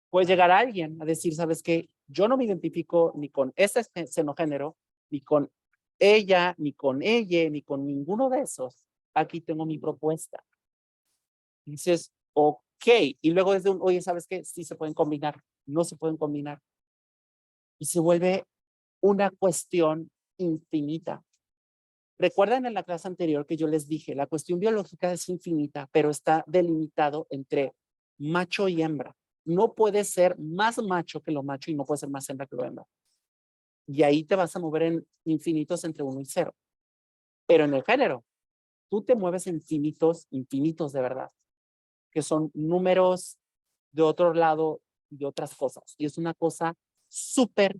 Puede llegar alguien a decir, ¿sabes qué? Yo no me identifico ni con ese xenogénero, ni con ella, ni con ella, ni con ninguno de esos. Aquí tengo mi propuesta. Dices, ok. Y luego desde un, oye, ¿sabes qué? Sí se pueden combinar. No se pueden combinar. Y se vuelve una cuestión infinita. Recuerdan en la clase anterior que yo les dije, la cuestión biológica es infinita, pero está delimitado entre macho y hembra. No puede ser más macho que lo macho y no puede ser más hembra que lo hembra. Y ahí te vas a mover en infinitos entre 1 y 0. Pero en el género, tú te mueves en infinitos, infinitos de verdad, que son números de otro lado y otras cosas. Y es una cosa súper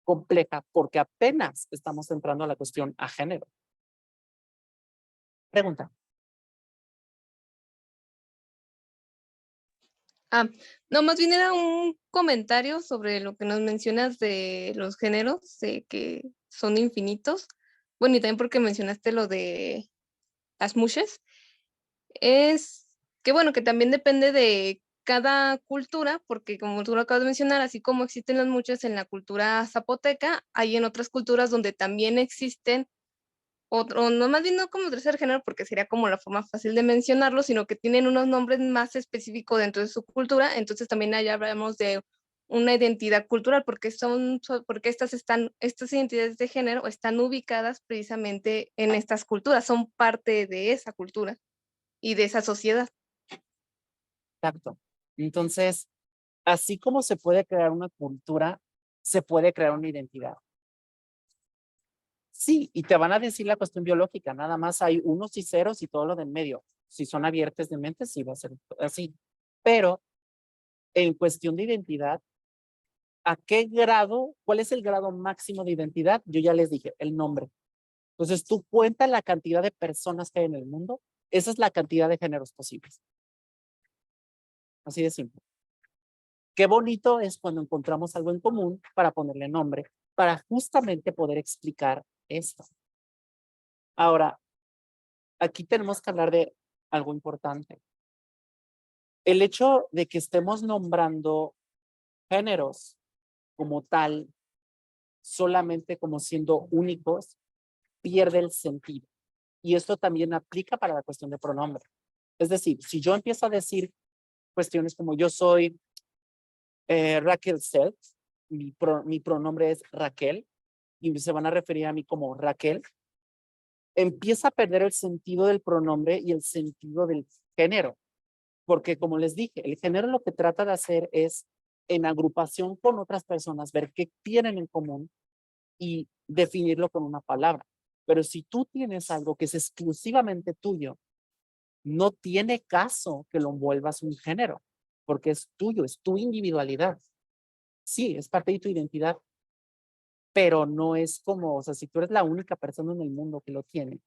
compleja porque apenas estamos entrando a la cuestión a género. Pregunta. No, más bien era un comentario sobre lo que nos mencionas de los géneros, de que son infinitos. Bueno, y también porque mencionaste lo de las mushes. Es que bueno, que también depende de cada cultura, porque como tú lo acabas de mencionar, así como existen las mushes en la cultura zapoteca, hay en otras culturas donde también existen otro, no, más bien no como tercer género, porque sería como la forma fácil de mencionarlo, sino que tienen unos nombres más específicos dentro de su cultura, entonces también allá hablamos de una identidad cultural, porque porque estas identidades de género están ubicadas precisamente en estas culturas, son parte de esa cultura y de esa sociedad. Exacto. Entonces, así como se puede crear una cultura, se puede crear una identidad. Sí, y te van a decir la cuestión biológica, nada más hay unos y ceros y todo lo de en medio. Si son abiertos de mente, sí va a ser así. Pero en cuestión de identidad, ¿a qué grado? ¿Cuál es el grado máximo de identidad? Yo ya les dije, el nombre. Entonces, tú cuentas la cantidad de personas que hay en el mundo, esa es la cantidad de géneros posibles. Así de simple. Qué bonito es cuando encontramos algo en común para ponerle nombre, para justamente poder explicar esto. Ahora, aquí tenemos que hablar de algo importante. El hecho de que estemos nombrando géneros como tal, solamente como siendo únicos, pierde el sentido. Y esto también aplica para la cuestión de pronombre. Es decir, si yo empiezo a decir cuestiones como yo soy Raquel Self, mi pronombre es Raquel, y se van a referir a mí como Raquel, empieza a perder el sentido del pronombre y el sentido del género. Porque como les dije, el género lo que trata de hacer es, en agrupación con otras personas, ver qué tienen en común y definirlo con una palabra. Pero si tú tienes algo que es exclusivamente tuyo, no tiene caso que lo envuelvas un género, porque es tuyo, es tu individualidad. Sí, es parte de tu identidad, pero no es como, o sea, si tú eres la única persona en el mundo que lo tiene,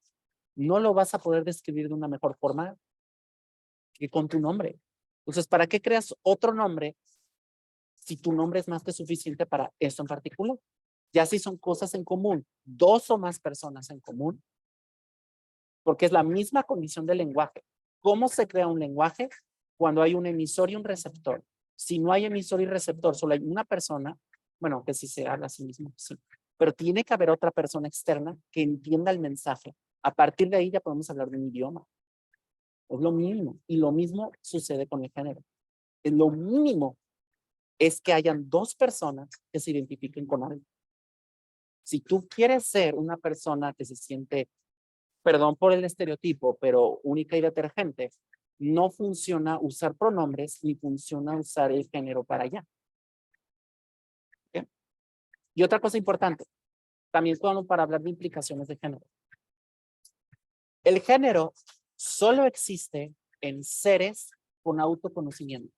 no lo vas a poder describir de una mejor forma que con tu nombre. Entonces, ¿para qué creas otro nombre si tu nombre es más que suficiente para eso en particular? Ya si son cosas en común, 2 o más personas en común, porque es la misma condición del lenguaje. ¿Cómo se crea un lenguaje? Cuando hay un emisor y un receptor. Si no hay emisor y receptor, solo hay una persona, bueno, que si se habla a sí mismo, sí, pero tiene que haber otra persona externa que entienda el mensaje. A partir de ahí ya podemos hablar de un idioma. Es lo mínimo. Y lo mismo sucede con el género. Es lo mínimo es que hayan 2 personas que se identifiquen con algo. Si tú quieres ser una persona que se siente, perdón por el estereotipo, pero única y detergente, no funciona usar pronombres ni funciona usar el género para allá. ¿Okay? Y otra cosa importante, también para hablar de implicaciones de género. El género solo existe en seres con autoconocimiento.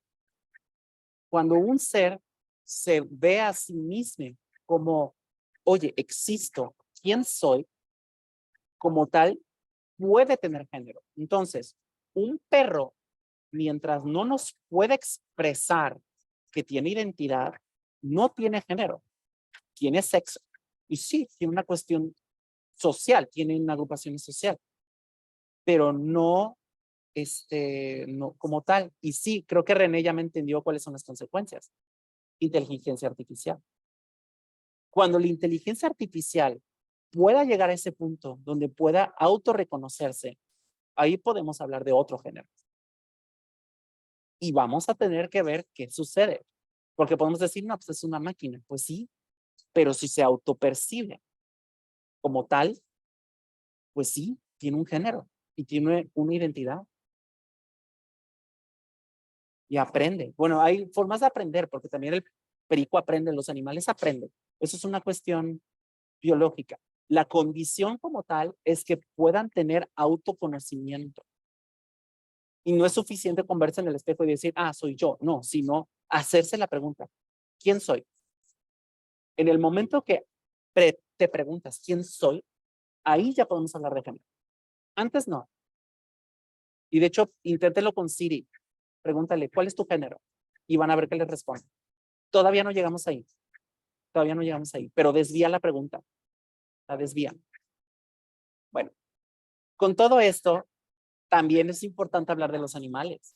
Cuando un ser se ve a sí mismo como, oye, existo, ¿quién soy? Como tal, puede tener género. Entonces, un perro, mientras no nos puede expresar que tiene identidad, no tiene género, tiene sexo. Y sí, tiene una cuestión social, tiene una agrupación social, pero no, no como tal. Y sí, creo que René ya me entendió cuáles son las consecuencias. Inteligencia artificial. Cuando la inteligencia artificial pueda llegar a ese punto donde pueda autorreconocerse, ahí podemos hablar de otro género. Y vamos a tener que ver qué sucede. Porque podemos decir, no, pues es una máquina. Pues sí, pero si se autopercibe como tal, pues sí, tiene un género y tiene una identidad. y aprende. Bueno, hay formas de aprender, porque también el perico aprende, los animales aprenden. Eso es una cuestión biológica. La condición como tal es que puedan tener autoconocimiento. Y no es suficiente con verse en el espejo y decir, ah, soy yo. No, sino hacerse la pregunta, ¿quién soy? En el momento que te preguntas, ¿quién soy? Ahí ya podemos hablar de género. Antes no. Y de hecho, inténtelo con Siri. Pregúntale, ¿cuál es tu género? Y van a ver qué les responde. Todavía no llegamos ahí. Todavía no llegamos ahí. Pero desvía la pregunta. La desvía. Bueno, con todo esto, también es importante hablar de los animales.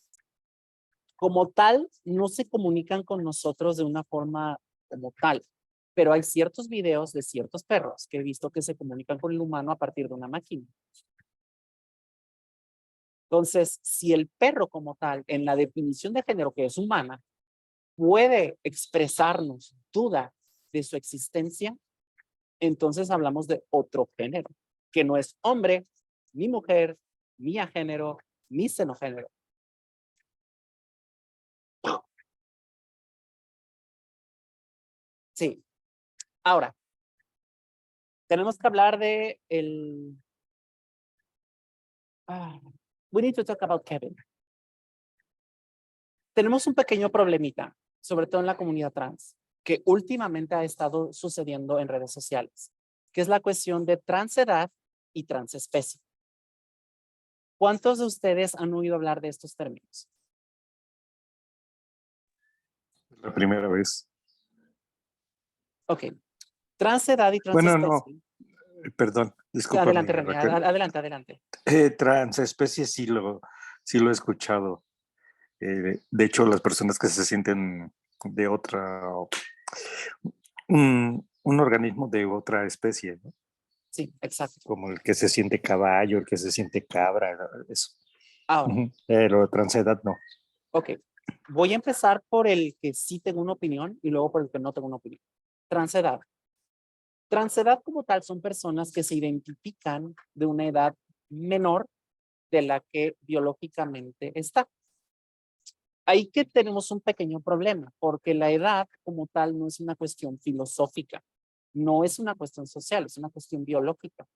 Como tal, no se comunican con nosotros de una forma como tal. Pero hay ciertos videos de ciertos perros que he visto que se comunican con el humano a partir de una máquina. Entonces, si el perro como tal, en la definición de género que es humana, puede expresarnos duda de su existencia, entonces hablamos de otro género, que no es hombre, ni mujer, ni agénero, ni xenogénero. Sí. Ahora, tenemos que hablar de el... we need to talk about Kevin. Tenemos un pequeño problemita, sobre todo en la comunidad trans, que últimamente ha estado sucediendo en redes sociales, que es la cuestión de transedad y transespecie. ¿Cuántos de ustedes han oído hablar de estos términos? La primera vez. Ok. Transedad y Bueno, transespecie. no, perdón, discúlpame. Adelante, René, Raquel. adelante. Transespecie sí lo he escuchado. De hecho, las personas que se sienten de otra, un organismo de otra especie, ¿no? Sí, exacto. Como el que se siente caballo, el que se siente cabra, eso. Ahora, Pero transedad no. ok. Voy a empezar por el que sí tengo una opinión y luego por el que no tengo una opinión. Transedad. Transedad como tal son personas que se identifican de una edad menor de la que biológicamente está. Ahí que tenemos un pequeño problema, porque la edad como tal no es una cuestión filosófica, no es una cuestión social, es una cuestión biológica.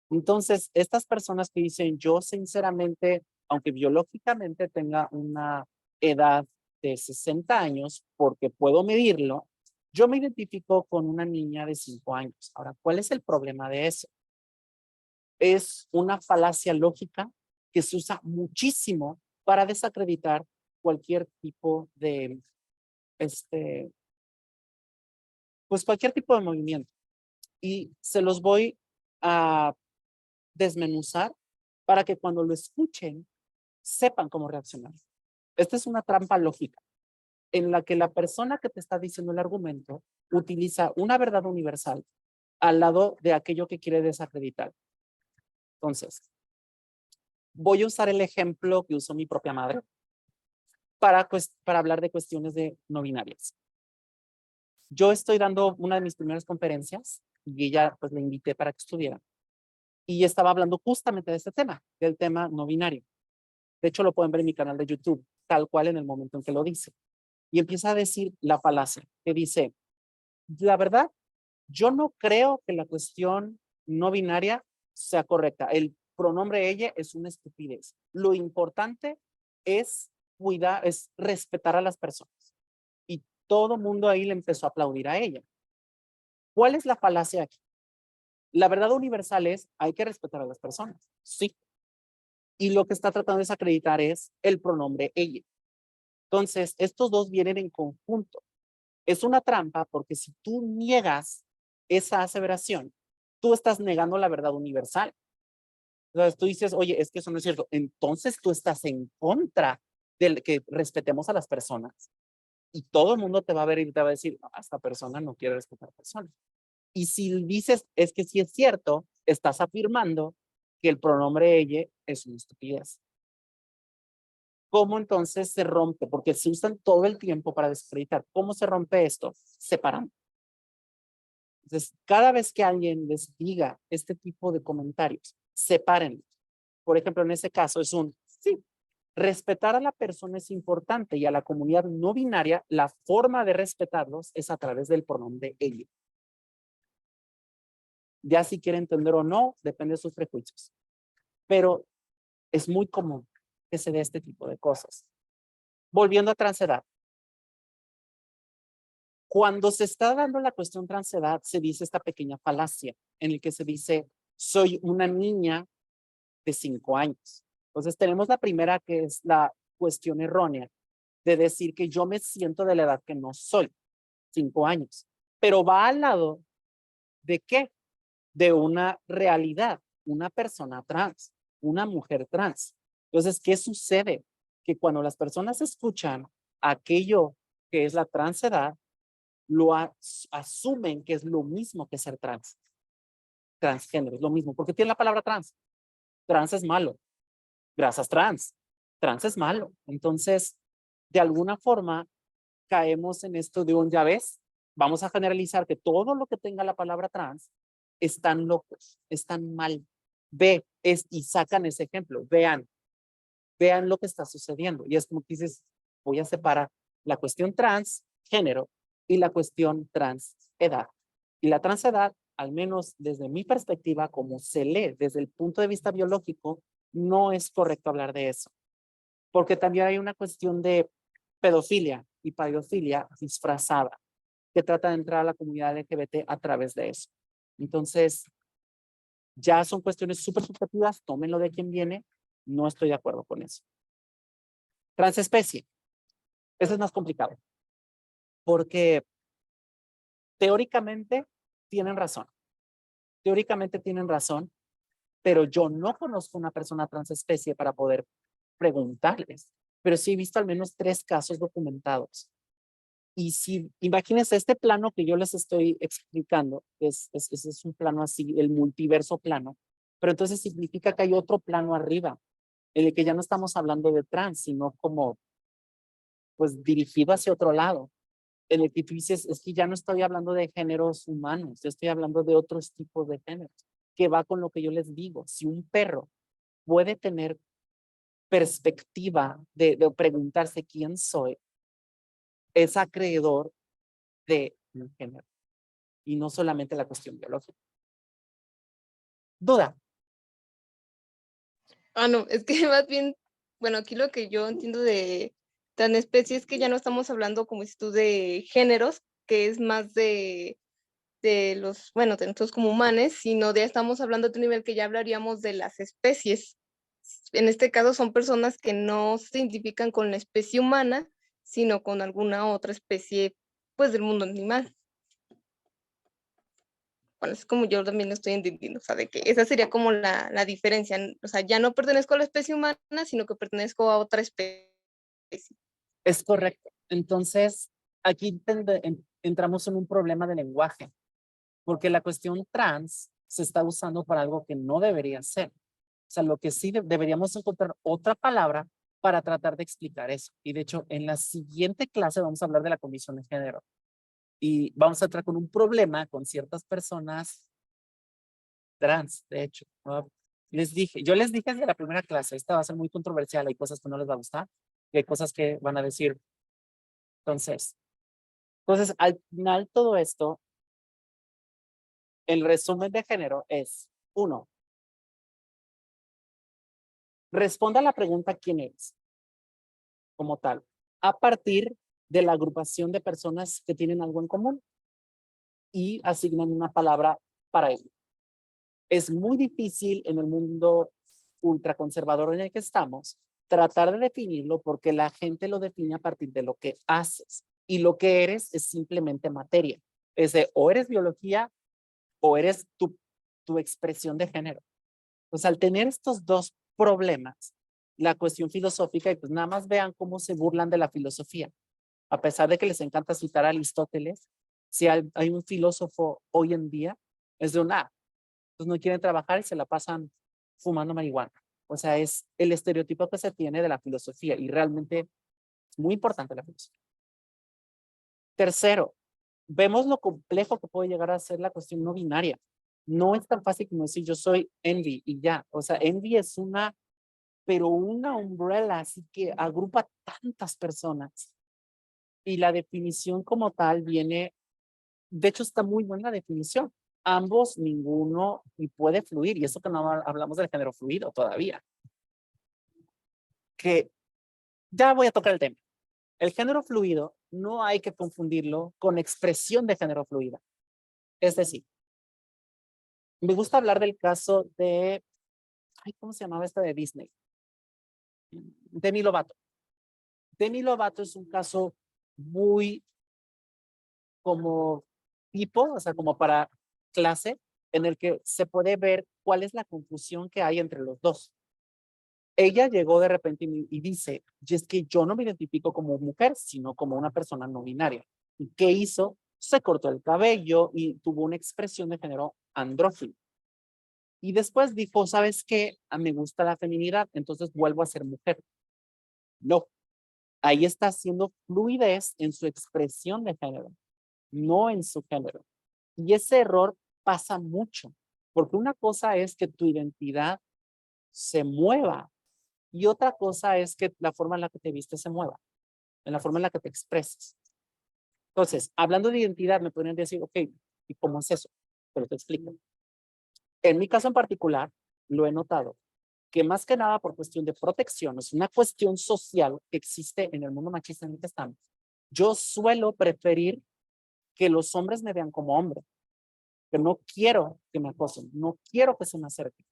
Entonces, estas personas que dicen, yo sinceramente, aunque biológicamente tenga una edad de 60 años, porque puedo medirlo, yo me identifico con una niña de 5 años. Ahora, ¿cuál es el problema de eso? Es una falacia lógica que se usa muchísimo para desacreditar cualquier tipo de, pues cualquier tipo de movimiento. Y se los voy a desmenuzar para que cuando lo escuchen sepan cómo reaccionar. Esta es una trampa lógica en la que la persona que te está diciendo el argumento utiliza una verdad universal al lado de aquello que quiere desacreditar. Entonces, voy a usar el ejemplo que usó mi propia madre para hablar de cuestiones de no binarias. Yo estoy dando una de mis primeras conferencias y ella pues le invité para que estuviera. Y estaba hablando justamente de este tema, del tema no binario. De hecho, lo pueden ver en mi canal de YouTube, tal cual en el momento en que lo dice. Y empieza a decir la falacia, que dice, la verdad, yo no creo que la cuestión no binaria sea correcta. El pronombre ella es una estupidez. Lo importante es cuidar, es respetar a las personas. Y todo mundo ahí le empezó a aplaudir a ella. ¿Cuál es la falacia aquí? La verdad universal es, hay que respetar a las personas. Sí. Y lo que está tratando de desacreditar es el pronombre ella. Entonces, estos dos vienen en conjunto. Es una trampa porque si tú niegas esa aseveración, tú estás negando la verdad universal. Entonces tú dices, oye, es que eso no es cierto. Entonces tú estás en contra de que respetemos a las personas. Y todo el mundo te va a ver y te va a decir, no, esta persona no quiere respetar a personas. Y si dices, es que sí es cierto, estás afirmando que el pronombre ella es una estupidez. ¿Cómo entonces se rompe? Porque se usan todo el tiempo para desacreditar. ¿Cómo se rompe esto? Separando. Entonces, cada vez que alguien les diga este tipo de comentarios, separen. Por ejemplo, en ese caso es un, sí, Respetar a la persona es importante y a la comunidad no binaria, la forma de respetarlos es a través del pronombre de ellos. Ya si quiere entender o no, depende de sus prejuicios. Pero es muy común que se dé este tipo de cosas. Volviendo a transedad. Cuando se está dando la cuestión transedad, se dice esta pequeña falacia en el que se dice, soy una niña de 5 años. Entonces tenemos la primera, que es la cuestión errónea de decir que yo me siento de la edad que no soy, 5 años. Pero va al lado de ¿qué? De una realidad, una persona trans, una mujer trans. Entonces, ¿qué sucede? Que cuando las personas escuchan aquello que es la transedad, lo asumen que es lo mismo que ser trans. Transgénero, es lo mismo, porque tiene la palabra trans. Trans es malo. Grasas trans. Trans es malo. Entonces, de alguna forma, caemos en esto de un, ya ves, vamos a generalizar que todo lo que tenga la palabra trans están locos, están mal. Y sacan ese ejemplo. Vean lo que está sucediendo. Y es como que dices, voy a separar la cuestión trans, género, y la cuestión trans, edad. Y la transedad, al menos desde mi perspectiva, como se lee desde el punto de vista biológico, no es correcto hablar de eso. Porque también hay una cuestión de pedofilia y pedofilia disfrazada, que trata de entrar a la comunidad LGBT a través de eso. Entonces, ya son cuestiones súper subjetivas, tómenlo de quien viene, no estoy de acuerdo con eso. Transespecie, eso es más complicado, porque teóricamente tienen razón, pero yo no conozco una persona transespecie para poder preguntarles, pero sí he visto al menos 3 casos documentados. Y si, imagínense este plano que yo les estoy explicando, es un plano así, el multiverso plano, pero entonces significa que hay otro plano arriba, en el que ya no estamos hablando de trans, sino como, pues, dirigido hacia otro lado. En el que tú dices, es que ya no estoy hablando de géneros humanos, yo estoy hablando de otros tipos de géneros, que va con lo que yo les digo. Si un perro puede tener perspectiva de preguntarse quién soy, es acreedor de un género y no solamente la cuestión biológica. Duda. No, es que más bien, bueno, aquí lo que yo entiendo de transespecie es que ya no estamos hablando, como dices tú, de géneros, que es más de los, bueno, de nosotros como humanos, sino de estamos hablando de un nivel que ya hablaríamos de las especies. En este caso son personas que no se identifican con la especie humana, sino con alguna otra especie, pues, del mundo animal. Bueno, es como yo también lo estoy entendiendo, o sea, de que esa sería como la diferencia, o sea, ya no pertenezco a la especie humana, sino que pertenezco a otra especie. Es correcto. Entonces, aquí entramos en un problema de lenguaje, porque la cuestión trans se está usando para algo que no debería ser. O sea, lo que sí deberíamos encontrar otra palabra para tratar de explicar eso. Y de hecho, en la siguiente clase vamos a hablar de la condición de género. Y vamos a entrar con un problema con ciertas personas trans, de hecho. ¿No? Yo les dije desde la primera clase, esta va a ser muy controversial, hay cosas que no les va a gustar y hay cosas que van a decir. Entonces, al final todo esto, el resumen de género es, 1, responda a la pregunta ¿quién eres? Como tal, a partir de la agrupación de personas que tienen algo en común y asignan una palabra para ello. Es muy difícil en el mundo ultraconservador en el que estamos tratar de definirlo porque la gente lo define a partir de lo que haces y lo que eres es simplemente materia. Es de o eres biología o eres tu expresión de género. Pues al tener estos dos problemas, la cuestión filosófica, y pues nada más vean cómo se burlan de la filosofía. A pesar de que les encanta citar a Aristóteles, si hay un filósofo hoy en día, es de pues no quieren trabajar y se la pasan fumando marihuana. O sea, es el estereotipo que se tiene de la filosofía y realmente es muy importante la filosofía. Tercero, vemos lo complejo que puede llegar a ser la cuestión no binaria. No es tan fácil como decir yo soy Envy y ya. O sea, Envy es una pero una umbrella así que agrupa tantas personas. Y la definición como tal viene, de hecho está muy buena la definición. Ambos, ninguno, y puede fluir. Y eso que no hablamos del género fluido todavía. Que ya voy a tocar el tema. El género fluido no hay que confundirlo con expresión de género fluida. Es decir, me gusta hablar del caso de, ay, ¿cómo se llamaba esta de Disney? Demi Lovato. Demi Lovato es un caso muy como tipo, o sea, como para clase, en el que se puede ver cuál es la confusión que hay entre los dos. Ella llegó de repente y dice, y es que yo no me identifico como mujer, sino como una persona no binaria. ¿Y qué hizo? Se cortó el cabello y tuvo una expresión de género andrógino. Y después dijo, ¿sabes qué? Me gusta la feminidad, entonces vuelvo a ser mujer. No, ahí está haciendo fluidez en su expresión de género, no en su género. Y ese error pasa mucho, porque una cosa es que tu identidad se mueva y otra cosa es que la forma en la que te vistes se mueva, en la forma en la que te expresas. Entonces, hablando de identidad, me podrían decir, ok, ¿y cómo es eso? Pero te explico. En mi caso en particular, lo he notado que más que nada por cuestión de protección, es una cuestión social que existe en el mundo machista en el que estamos. Yo suelo preferir que los hombres me vean como hombre, que no quiero que me acosen, no quiero que se me acerquen.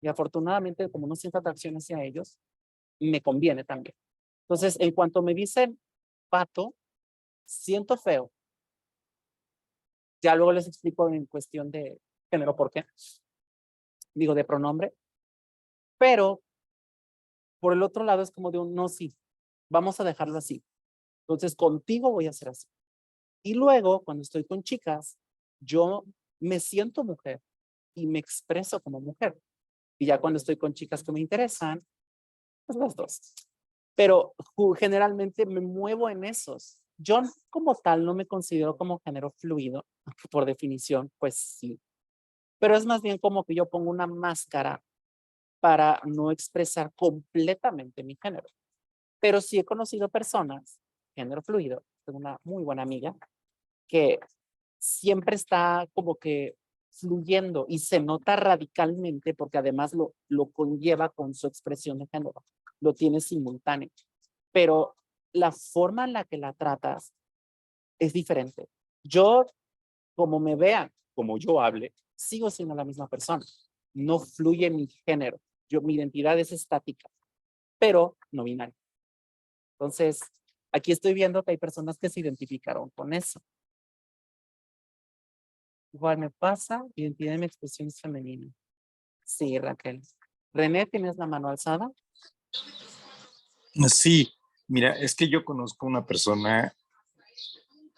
Y afortunadamente, como no siento atracción hacia ellos, me conviene también. Entonces, en cuanto me dicen pato, siento feo. Ya luego les explico en cuestión de género por qué. Digo, de pronombre. Pero por el otro lado es como de un no, sí, vamos a dejarlo así. Entonces, contigo voy a hacer así. Y luego, cuando estoy con chicas, yo me siento mujer y me expreso como mujer. Y ya cuando estoy con chicas que me interesan, pues las dos. Pero generalmente me muevo en esos. Yo como tal no me considero como género fluido, aunque por definición, pues sí. Pero es más bien como que yo pongo una máscara para no expresar completamente mi género. Pero sí he conocido personas, género fluido, tengo una muy buena amiga, que siempre está como que fluyendo y se nota radicalmente porque además lo conlleva con su expresión de género, lo tiene simultáneo, pero la forma en la que la tratas es diferente. Yo, como me vean, como yo hable, sigo siendo la misma persona. No fluye mi género. Mi identidad es estática, pero no binaria. Entonces, aquí estoy viendo que hay personas que se identificaron con eso. Igual me pasa, identidad y mi expresión es femenina. Sí, Raquel. René, ¿tienes la mano alzada? Sí, mira, es que yo conozco una persona,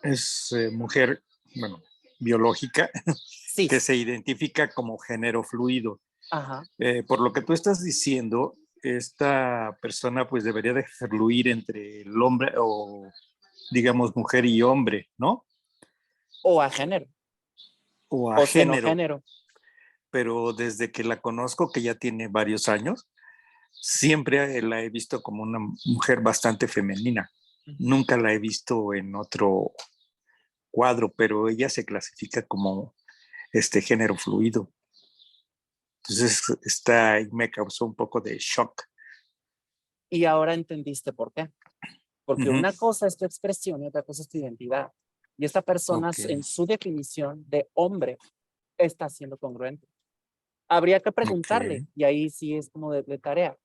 es mujer, bueno, biológica, Sí. que se identifica como género fluido. Ajá. Por lo que tú estás diciendo, esta persona pues debería de fluir entre el hombre o digamos mujer y hombre, ¿no? O a género. O a O género. xenogénero. Pero desde que la conozco, que ya tiene varios años, siempre la he visto como una mujer bastante femenina. Nunca la he visto en otro cuadro, pero ella se clasifica como este género fluido. Entonces, me causó un poco de shock. Y ahora entendiste por qué. Porque Ujú. una cosa es tu expresión y otra cosa es tu identidad. Y esta persona, Ok. en su definición de hombre, está siendo congruente. Habría que preguntarle, Ok. y ahí sí es como de tarea.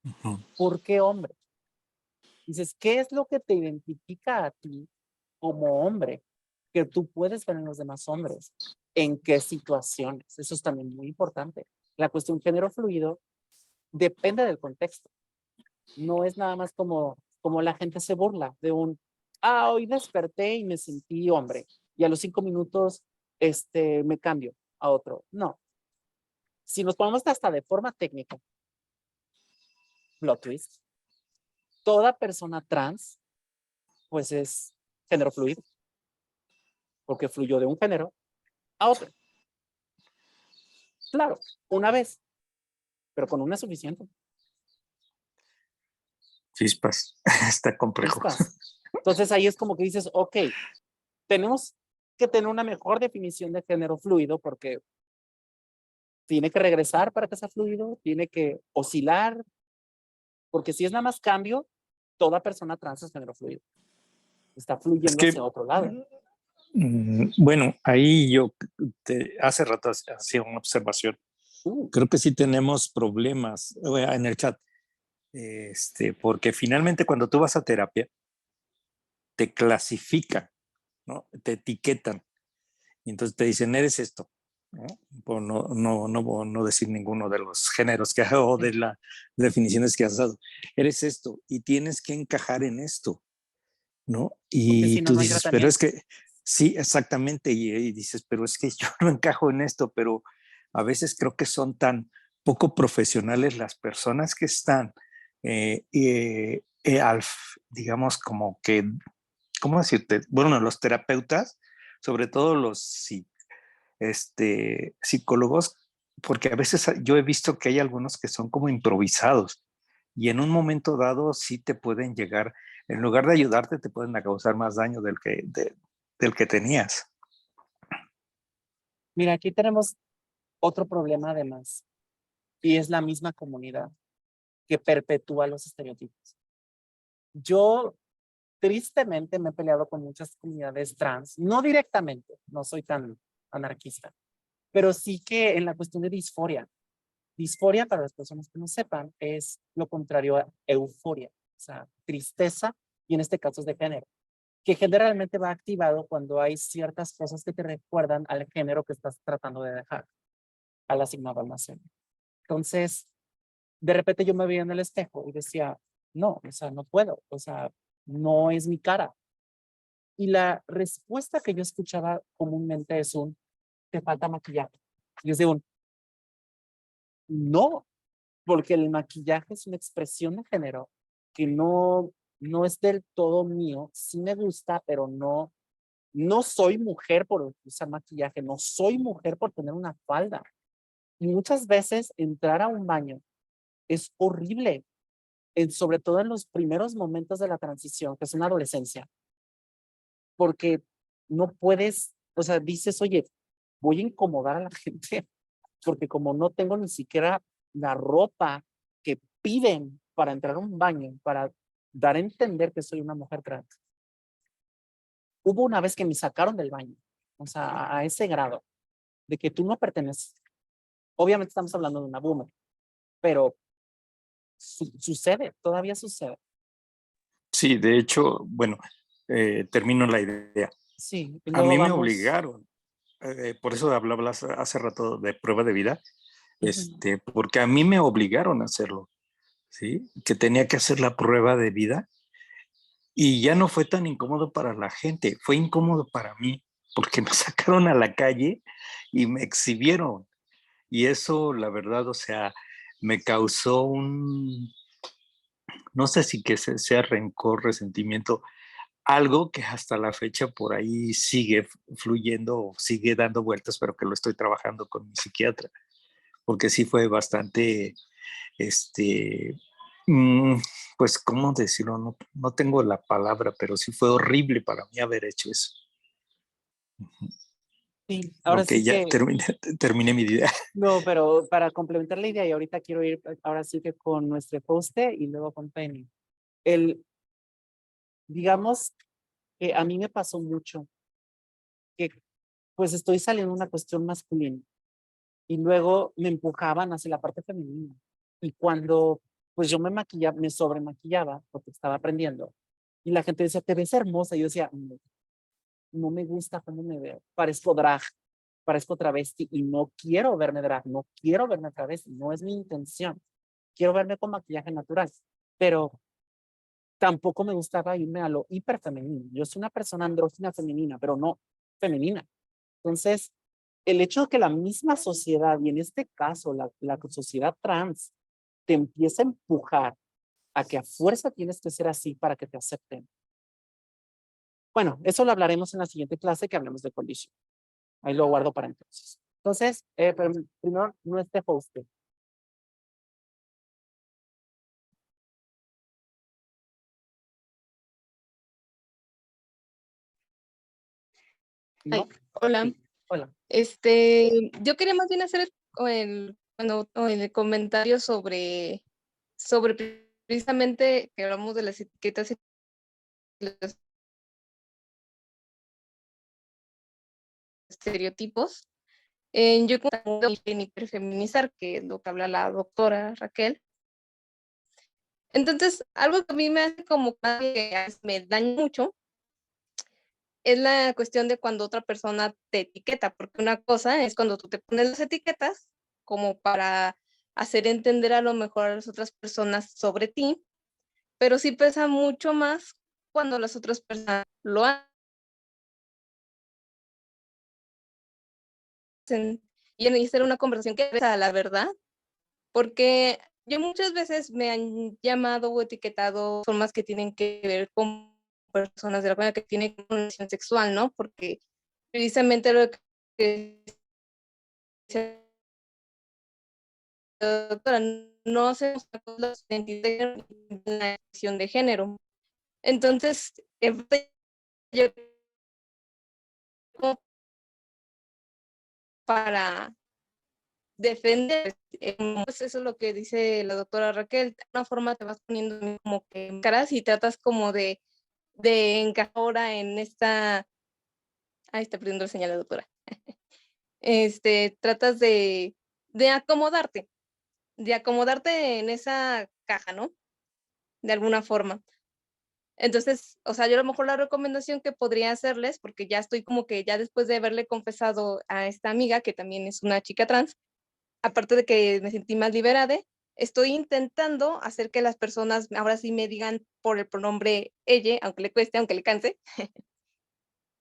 Ujú. ¿Por qué hombre? Dices, ¿qué es lo que te identifica a ti como hombre que tú puedes ver en los demás hombres? ¿En qué situaciones? Eso es también muy importante. La cuestión género fluido depende del contexto. No es nada más como la gente se burla de hoy desperté y me sentí hombre y a los 5 minutos me cambio a otro. No. Si nos ponemos hasta de forma técnica, plot twist, toda persona trans pues es género fluido porque fluyó de un género a otro. Claro, una vez, pero con una es suficiente. Chispas, está complejo. Chispas. Entonces ahí es como que dices, ok, tenemos que tener una mejor definición de género fluido porque tiene que regresar para que sea fluido, tiene que oscilar, porque si es nada más cambio, toda persona trans es género fluido. Está fluyendo Es que, hacia otro lado. bueno, ahí yo hace rato hacía una observación. Creo que sí tenemos problemas en el chat, porque finalmente cuando tú vas a terapia, te clasifican, ¿no? Te etiquetan. Y entonces te dicen, eres esto, ¿no? Por no decir ninguno de los géneros que hago o de las definiciones que has dado. Eres esto y tienes que encajar en esto, ¿no? Porque Y si no, tú no hay dices, pero es tratamiento. que, sí, exactamente, y dices, pero es que yo no encajo en esto, pero a veces creo que son tan poco profesionales las personas que están, digamos, como que, ¿cómo decirte? Bueno, los terapeutas, sobre todo los psicólogos, porque a veces yo he visto que hay algunos que son como improvisados y en un momento dado sí te pueden llegar, en lugar de ayudarte, te pueden causar más daño del que tenías. Mira, aquí tenemos otro problema además, y es la misma comunidad que perpetúa los estereotipos. Yo tristemente me he peleado con muchas comunidades trans, no directamente, no soy tan anarquista, pero sí que en la cuestión de disforia. Disforia, para las personas que no sepan, es lo contrario a euforia, o sea, tristeza, y en este caso es de género, que generalmente va activado cuando hay ciertas cosas que te recuerdan al género que estás tratando de dejar, al asignado al nacer. Entonces, de repente yo me veía en el espejo y decía, no, o sea, no puedo, o sea, no es mi cara. Y la respuesta que yo escuchaba comúnmente es te falta maquillaje. Y es de no, porque el maquillaje es una expresión de género que no es del todo mío. Sí me gusta, pero no soy mujer por usar maquillaje, no soy mujer por tener una falda. Y muchas veces entrar a un baño es horrible, sobre todo en los primeros momentos de la transición, que es una adolescencia, porque no puedes, o sea, dices, oye, voy a incomodar a la gente, porque como no tengo ni siquiera la ropa que piden para entrar a un baño, para dar a entender que soy una mujer trans. Hubo una vez que me sacaron del baño, o sea, a ese grado, de que tú no perteneces. Obviamente estamos hablando de una boomer, pero sucede, todavía sucede. Sí, de hecho, bueno, termino la idea. Sí, y A luego mí me vamos. obligaron, por eso hablaba hace rato de prueba de vida, Ujú. porque a mí me obligaron a hacerlo, ¿sí? Que tenía que hacer la prueba de vida y ya no fue tan incómodo para la gente, fue incómodo para mí, porque me sacaron a la calle y me exhibieron. Y eso, la verdad, o sea, me causó no sé si que sea rencor, resentimiento, algo que hasta la fecha por ahí sigue fluyendo, sigue dando vueltas, pero que lo estoy trabajando con mi psiquiatra, porque sí fue bastante, este, mm, pues, ¿cómo decirlo? No tengo la palabra, pero sí fue horrible para mí haber hecho eso. Sí, ahora Ok, sí ya que, terminé mi idea. no, pero para complementar la idea, y ahorita quiero ir ahora sí que con nuestro poste y luego con Penny. Digamos que a mí me pasó mucho que pues estoy saliendo de una cuestión masculina y luego me empujaban hacia la parte femenina. Y cuando pues yo me maquillaba, me sobremaquillaba porque estaba aprendiendo y la gente decía, te ves hermosa. Y yo decía, no, no me gusta cómo me veo, parezco drag, parezco travesti y no quiero verme drag, no quiero verme travesti, no es mi intención. Quiero verme con maquillaje natural, pero tampoco me gustaba irme a lo hiperfemenino. Yo soy una persona andrógina femenina, pero no femenina. Entonces, el hecho de que la misma sociedad, y en este caso la sociedad trans, te empieza a empujar a que a fuerza tienes que ser así para que te acepten. Bueno, eso lo hablaremos en la siguiente clase que hablemos de condición. Ahí lo guardo para entonces. Entonces, pero primero, no esté host. ¿no? Hola. Sí, hola. Yo quería más bien hacer el comentario sobre precisamente que hablamos de las etiquetas y los estereotipos. Yo como en hiperfeminizar, que es lo que habla la doctora Raquel. Entonces, algo que a mí me hace como que me daña mucho es la cuestión de cuando otra persona te etiqueta, porque una cosa es cuando tú te pones las etiquetas como para hacer entender a lo mejor a las otras personas sobre ti, pero sí pesa mucho más cuando las otras personas lo hacen y hacer una conversación que sea la verdad, porque yo muchas veces me han llamado o etiquetado formas que tienen que ver con personas de la comunidad que tienen condición sexual, ¿no? Porque precisamente lo que doctora, no hacemos la identidad en la cuestión de género. Entonces, yo como para defender, pues eso es lo que dice la doctora Raquel, de una forma te vas poniendo como que caras y tratas como de encajar ahora en esta, ahí está perdiendo la señal la doctora, tratas de de acomodarte en esa caja, ¿no? De alguna forma. Entonces, o sea, yo a lo mejor la recomendación que podría hacerles, porque ya estoy como que ya después de haberle confesado a esta amiga, que también es una chica trans, aparte de que me sentí más liberada, estoy intentando hacer que las personas ahora sí me digan por el pronombre ella, aunque le cueste, aunque le canse.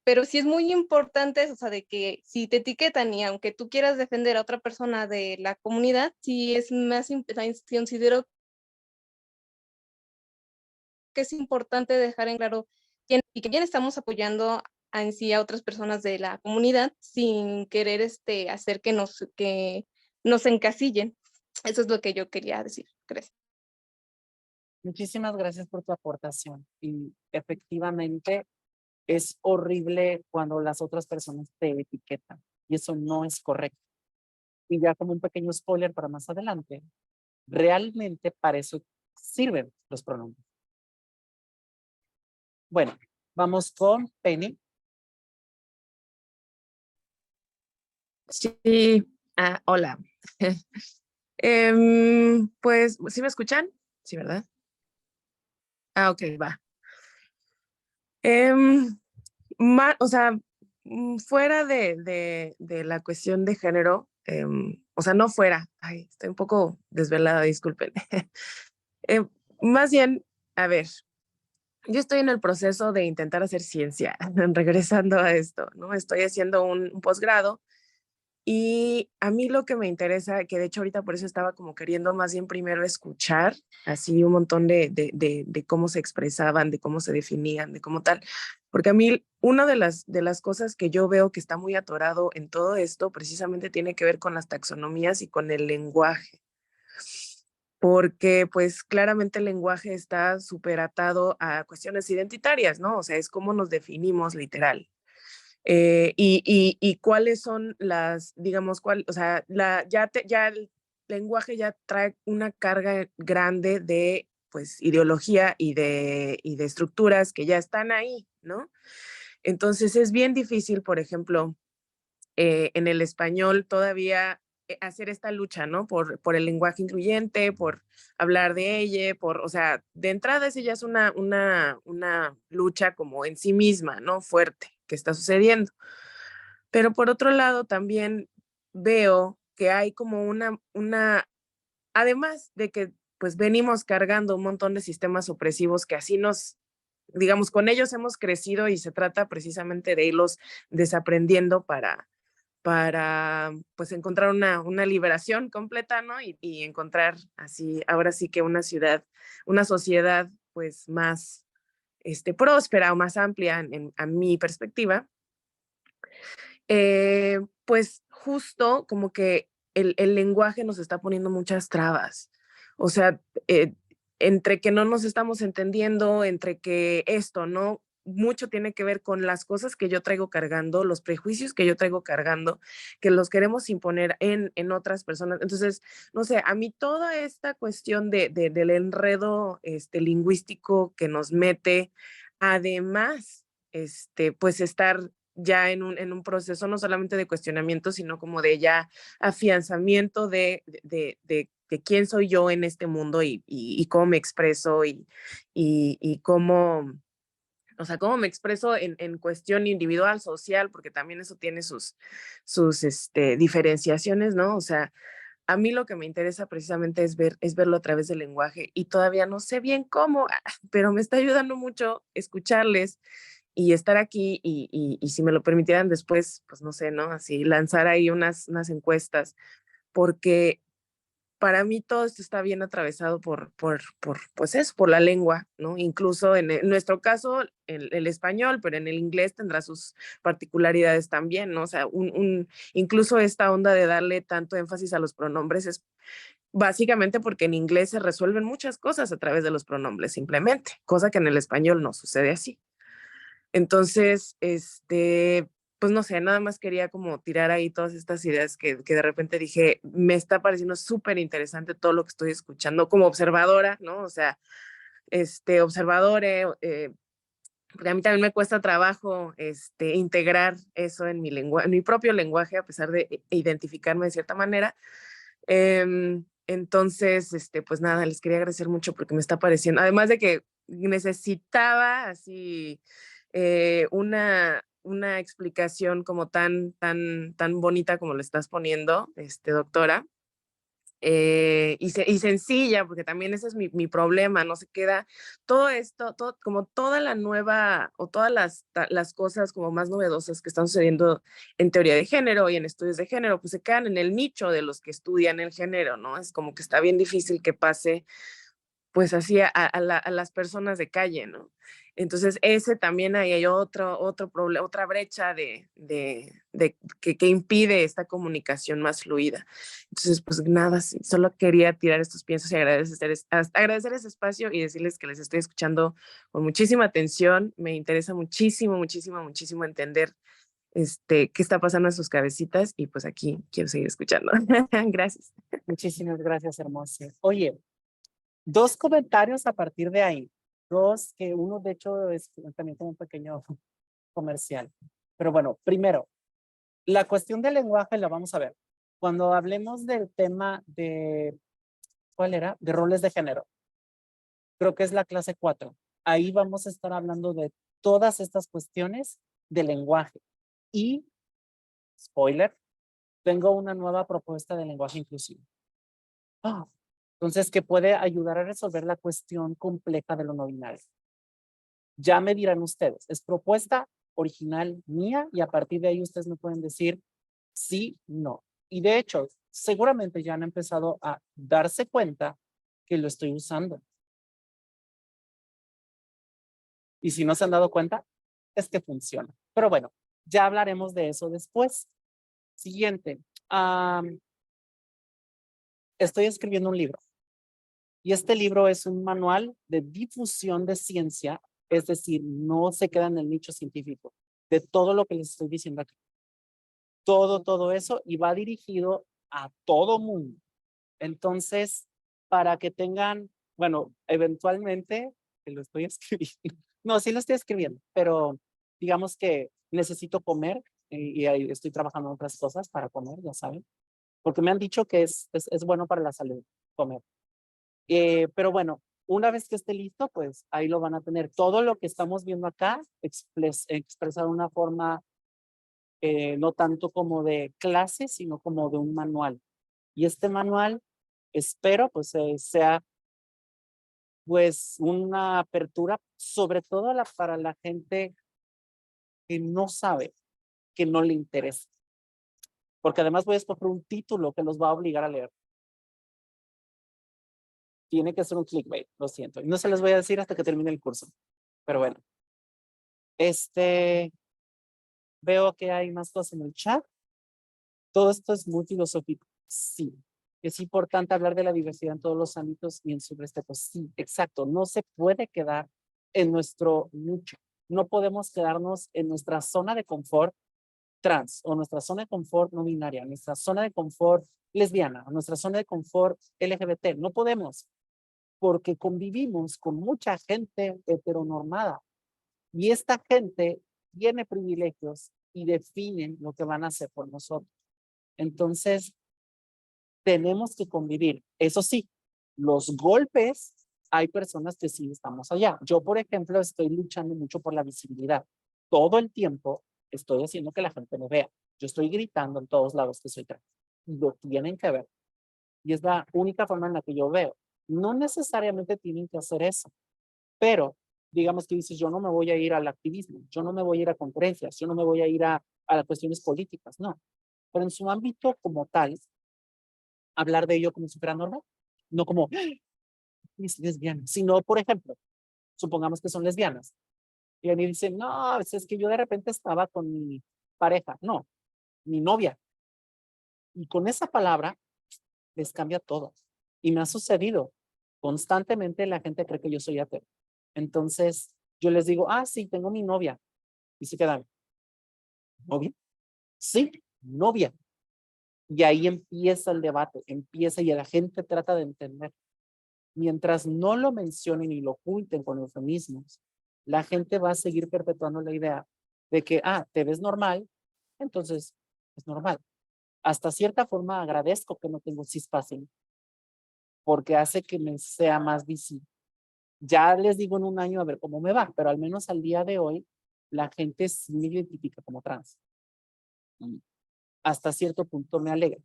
Pero sí es muy importante eso, o sea, de que si te etiquetan y aunque tú quieras defender a otra persona de la comunidad, sí es más, considero que es importante dejar en claro y que bien estamos apoyando en sí a otras personas de la comunidad sin querer hacer que nos encasillen. Eso es lo que yo quería decir. Gracias. Muchísimas gracias por tu aportación. Y efectivamente es horrible cuando las otras personas te etiquetan y eso no es correcto. Y ya como un pequeño spoiler para más adelante, realmente para eso sirven los pronombres. Bueno, vamos con Penny. Sí, hola. Pues, ¿sí me escuchan? Sí, ¿verdad? Ok, va. Em, o sea, fuera de la cuestión de género, o sea, no fuera, ay, estoy un poco desvelada, disculpen. Em, Más bien, a ver, yo estoy en el proceso de intentar hacer ciencia, regresando a esto, ¿no? Estoy haciendo un posgrado. Y a mí lo que me interesa, que de hecho ahorita por eso estaba como queriendo más bien primero escuchar así un montón de cómo se expresaban, de cómo se definían, de cómo tal, porque a mí una de las cosas que yo veo que está muy atorado en todo esto precisamente tiene que ver con las taxonomías y con el lenguaje, porque pues claramente el lenguaje está súper atado a cuestiones identitarias, ¿no? O sea, es cómo nos definimos literal. Y cuáles son las, digamos, o sea, ya el lenguaje ya trae una carga grande de, pues, ideología y de estructuras que ya están ahí, ¿no? Entonces es bien difícil, por ejemplo, en el español todavía hacer esta lucha, ¿no? Por el lenguaje incluyente, por hablar de ella, o sea, de entrada esa ya es una lucha como en sí misma, ¿no? Fuerte que está sucediendo. Pero por otro lado, también veo que hay como además de que pues venimos cargando un montón de sistemas opresivos que así digamos, con ellos hemos crecido y se trata precisamente de irlos desaprendiendo para pues encontrar una liberación completa, ¿no? Y encontrar así, ahora sí que una sociedad pues más próspera o más amplia a mi perspectiva. Pues justo como que el lenguaje nos está poniendo muchas trabas. O sea, entre que no nos estamos entendiendo, entre que esto, ¿no? mucho tiene que ver con las cosas que yo traigo cargando, los prejuicios que yo traigo cargando, que los queremos imponer en otras personas. Entonces, no sé, a mí toda esta cuestión del enredo lingüístico que nos mete, además, pues estar ya en un proceso no solamente de cuestionamiento, sino como de ya afianzamiento de quién soy yo en este mundo y cómo me expreso y cómo, o sea, cómo me expreso en cuestión individual, social, porque también eso tiene sus diferenciaciones, ¿no? O sea, a mí lo que me interesa precisamente es verlo a través del lenguaje y todavía no sé bien cómo, pero me está ayudando mucho escucharles y estar aquí y si me lo permitieran después, pues no sé, ¿no? Así lanzar ahí unas encuestas, porque para mí todo esto está bien atravesado pues eso, por la lengua, ¿no? Incluso en nuestro caso, el español, pero en el inglés tendrá sus particularidades también, ¿no? O sea, incluso esta onda de darle tanto énfasis a los pronombres es básicamente porque en inglés se resuelven muchas cosas a través de los pronombres, simplemente, cosa que en el español no sucede así. Entonces, pues no sé, nada más quería como tirar ahí todas estas ideas que de repente dije, me está pareciendo súper interesante todo lo que estoy escuchando como observadora, ¿no? O sea, observadore, porque a mí también me cuesta trabajo integrar eso en mi lenguaje, en mi propio lenguaje, a pesar de identificarme de cierta manera. Entonces, pues nada, les quería agradecer mucho porque me está pareciendo, además de que necesitaba así una explicación como tan bonita como lo estás poniendo, doctora, y sencilla, porque también ese es mi problema, no se queda todo esto, como toda la nueva o todas las cosas como más novedosas que están sucediendo en teoría de género y en estudios de género, pues se quedan en el nicho de los que estudian el género, ¿no? Es como que está bien difícil que pase pues así a las personas de calle, ¿no? Entonces, ese también ahí hay otro problema, otra brecha que impide esta comunicación más fluida. Entonces, pues nada, solo quería tirar estos piensos y agradecer ese espacio y decirles que les estoy escuchando con muchísima atención. Me interesa muchísimo, muchísimo, muchísimo entender qué está pasando en sus cabecitas y pues aquí quiero seguir escuchando. Gracias. Muchísimas gracias, hermosa. Oye, dos comentarios a partir de ahí. Dos, que uno de hecho es también como un pequeño comercial. Pero bueno, primero, la cuestión del lenguaje la vamos a ver. Cuando hablemos del tema de, ¿cuál era? De roles de género. Creo que es la clase 4. Ahí vamos a estar hablando de todas estas cuestiones de lenguaje. Y, spoiler, tengo una nueva propuesta de lenguaje inclusivo. Entonces, que puede ayudar a resolver la cuestión compleja de lo no binario. Ya me dirán ustedes, es propuesta original mía y a partir de ahí ustedes me pueden decir sí, no. Y de hecho, seguramente ya han empezado a darse cuenta que lo estoy usando. Y si no se han dado cuenta, es que funciona. Pero bueno, ya hablaremos de eso después. Siguiente. Estoy escribiendo un libro. Y este libro es un manual de difusión de ciencia, es decir, no se queda en el nicho científico, de todo lo que les estoy diciendo aquí. Todo eso, y va dirigido a todo mundo. Entonces, para que tengan, bueno, eventualmente, que lo estoy escribiendo, no, sí lo estoy escribiendo, pero digamos que necesito comer y ahí estoy trabajando en otras cosas para comer, ya saben, porque me han dicho que es bueno para la salud comer. Pero bueno, una vez que esté listo, pues ahí lo van a tener. Todo lo que estamos viendo acá expresado de una forma no tanto como de clase, sino como de un manual. Y este manual, espero, pues sea pues una apertura, sobre todo para la gente que no sabe, que no le interesa. Porque además voy a escoger un título que los va a obligar a leer. Tiene que ser un clickbait, lo siento. Y no se les voy a decir hasta que termine el curso. Pero bueno. Veo que hay más cosas en el chat. Todo esto es muy filosófico. Sí. Es importante hablar de la diversidad en todos los ámbitos y en su respeto. Sí, exacto. No se puede quedar en nuestro nicho. no podemos quedarnos en nuestra zona de confort trans o nuestra zona de confort no binaria, nuestra zona de confort lesbiana, nuestra zona de confort LGBT. No podemos, porque convivimos con mucha gente heteronormada y esta gente tiene privilegios y definen lo que van a hacer por nosotros. Entonces, tenemos que convivir. Eso sí, los golpes, hay personas que sí estamos allá. Yo, por ejemplo, estoy luchando mucho por la visibilidad. Todo el tiempo estoy haciendo que la gente me vea. Yo estoy gritando en todos lados que soy trans. Lo tienen que ver. Y es la única forma en la que yo veo. No necesariamente tienen que hacer eso, pero digamos que dices, yo no me voy a ir al activismo, yo no me voy a ir a conferencias, yo no me voy a ir a las cuestiones políticas, no. Pero en su ámbito como tal, hablar de ello como si fuera normal, no como es lesbiana, sino, por ejemplo, supongamos que son lesbianas y a mí dicen, no, es que yo de repente estaba con mi pareja, no, mi novia. Y con esa palabra les cambia todo. Y me ha sucedido. Constantemente la gente cree que yo soy ateo. Entonces yo les digo, ah, sí, tengo mi novia. Y se quedan, ¿novia? Sí, novia. Y ahí empieza el debate, empieza y la gente trata de entender. Mientras no lo mencionen y lo oculten con eufemismos, la gente va a seguir perpetuando la idea de que, ah, te ves normal, entonces es normal. Hasta cierta forma agradezco que no tengo cispassing, porque hace que me sea más visible. Ya les digo en un año a ver cómo me va, pero al menos al día de hoy, la gente sí me identifica como trans. Y hasta cierto punto me alegra.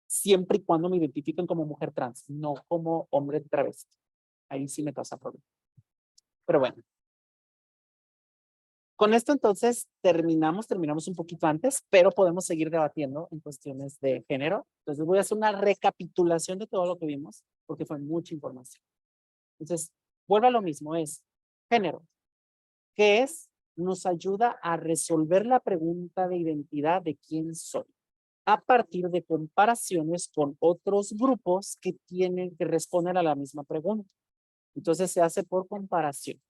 Siempre y cuando me identifiquen como mujer trans, no como hombre travesti. Ahí sí me causa problema. Pero bueno. Con esto entonces terminamos un poquito antes, pero podemos seguir debatiendo en cuestiones de género. Entonces voy a hacer una recapitulación de todo lo que vimos, porque fue mucha información. Entonces, vuelvo a lo mismo, es género. ¿Qué es? Nos ayuda a resolver la pregunta de identidad de quién soy, a partir de comparaciones con otros grupos que tienen que responder a la misma pregunta. Entonces se hace por comparación.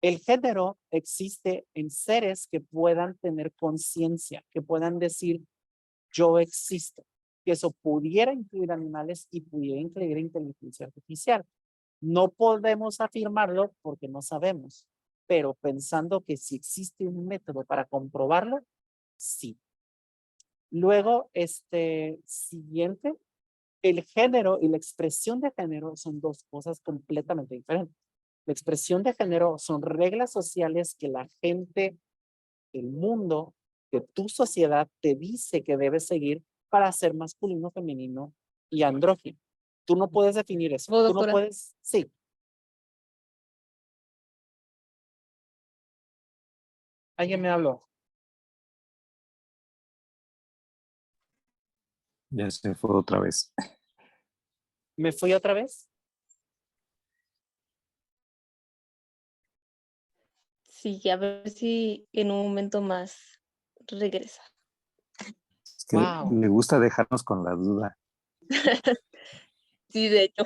El género existe en seres que puedan tener conciencia, que puedan decir, yo existo, que eso pudiera incluir animales y pudiera incluir inteligencia artificial. No podemos afirmarlo porque no sabemos, pero pensando que si existe un método para comprobarlo, sí. Luego, siguiente, el género y la expresión de género son dos cosas completamente diferentes. La expresión de género son reglas sociales que la gente, el mundo, que tu sociedad te dice que debes seguir para ser masculino, femenino y andrógino. Tú no puedes definir eso. ¿Puedo, Tú no doctora? puedes, sí. ¿Alguien me habló? Ya se fue otra vez. ¿Me fui otra vez? Sí, a ver si en un momento más regresa. Es que Wow. le gusta dejarnos con la duda. Sí, de hecho.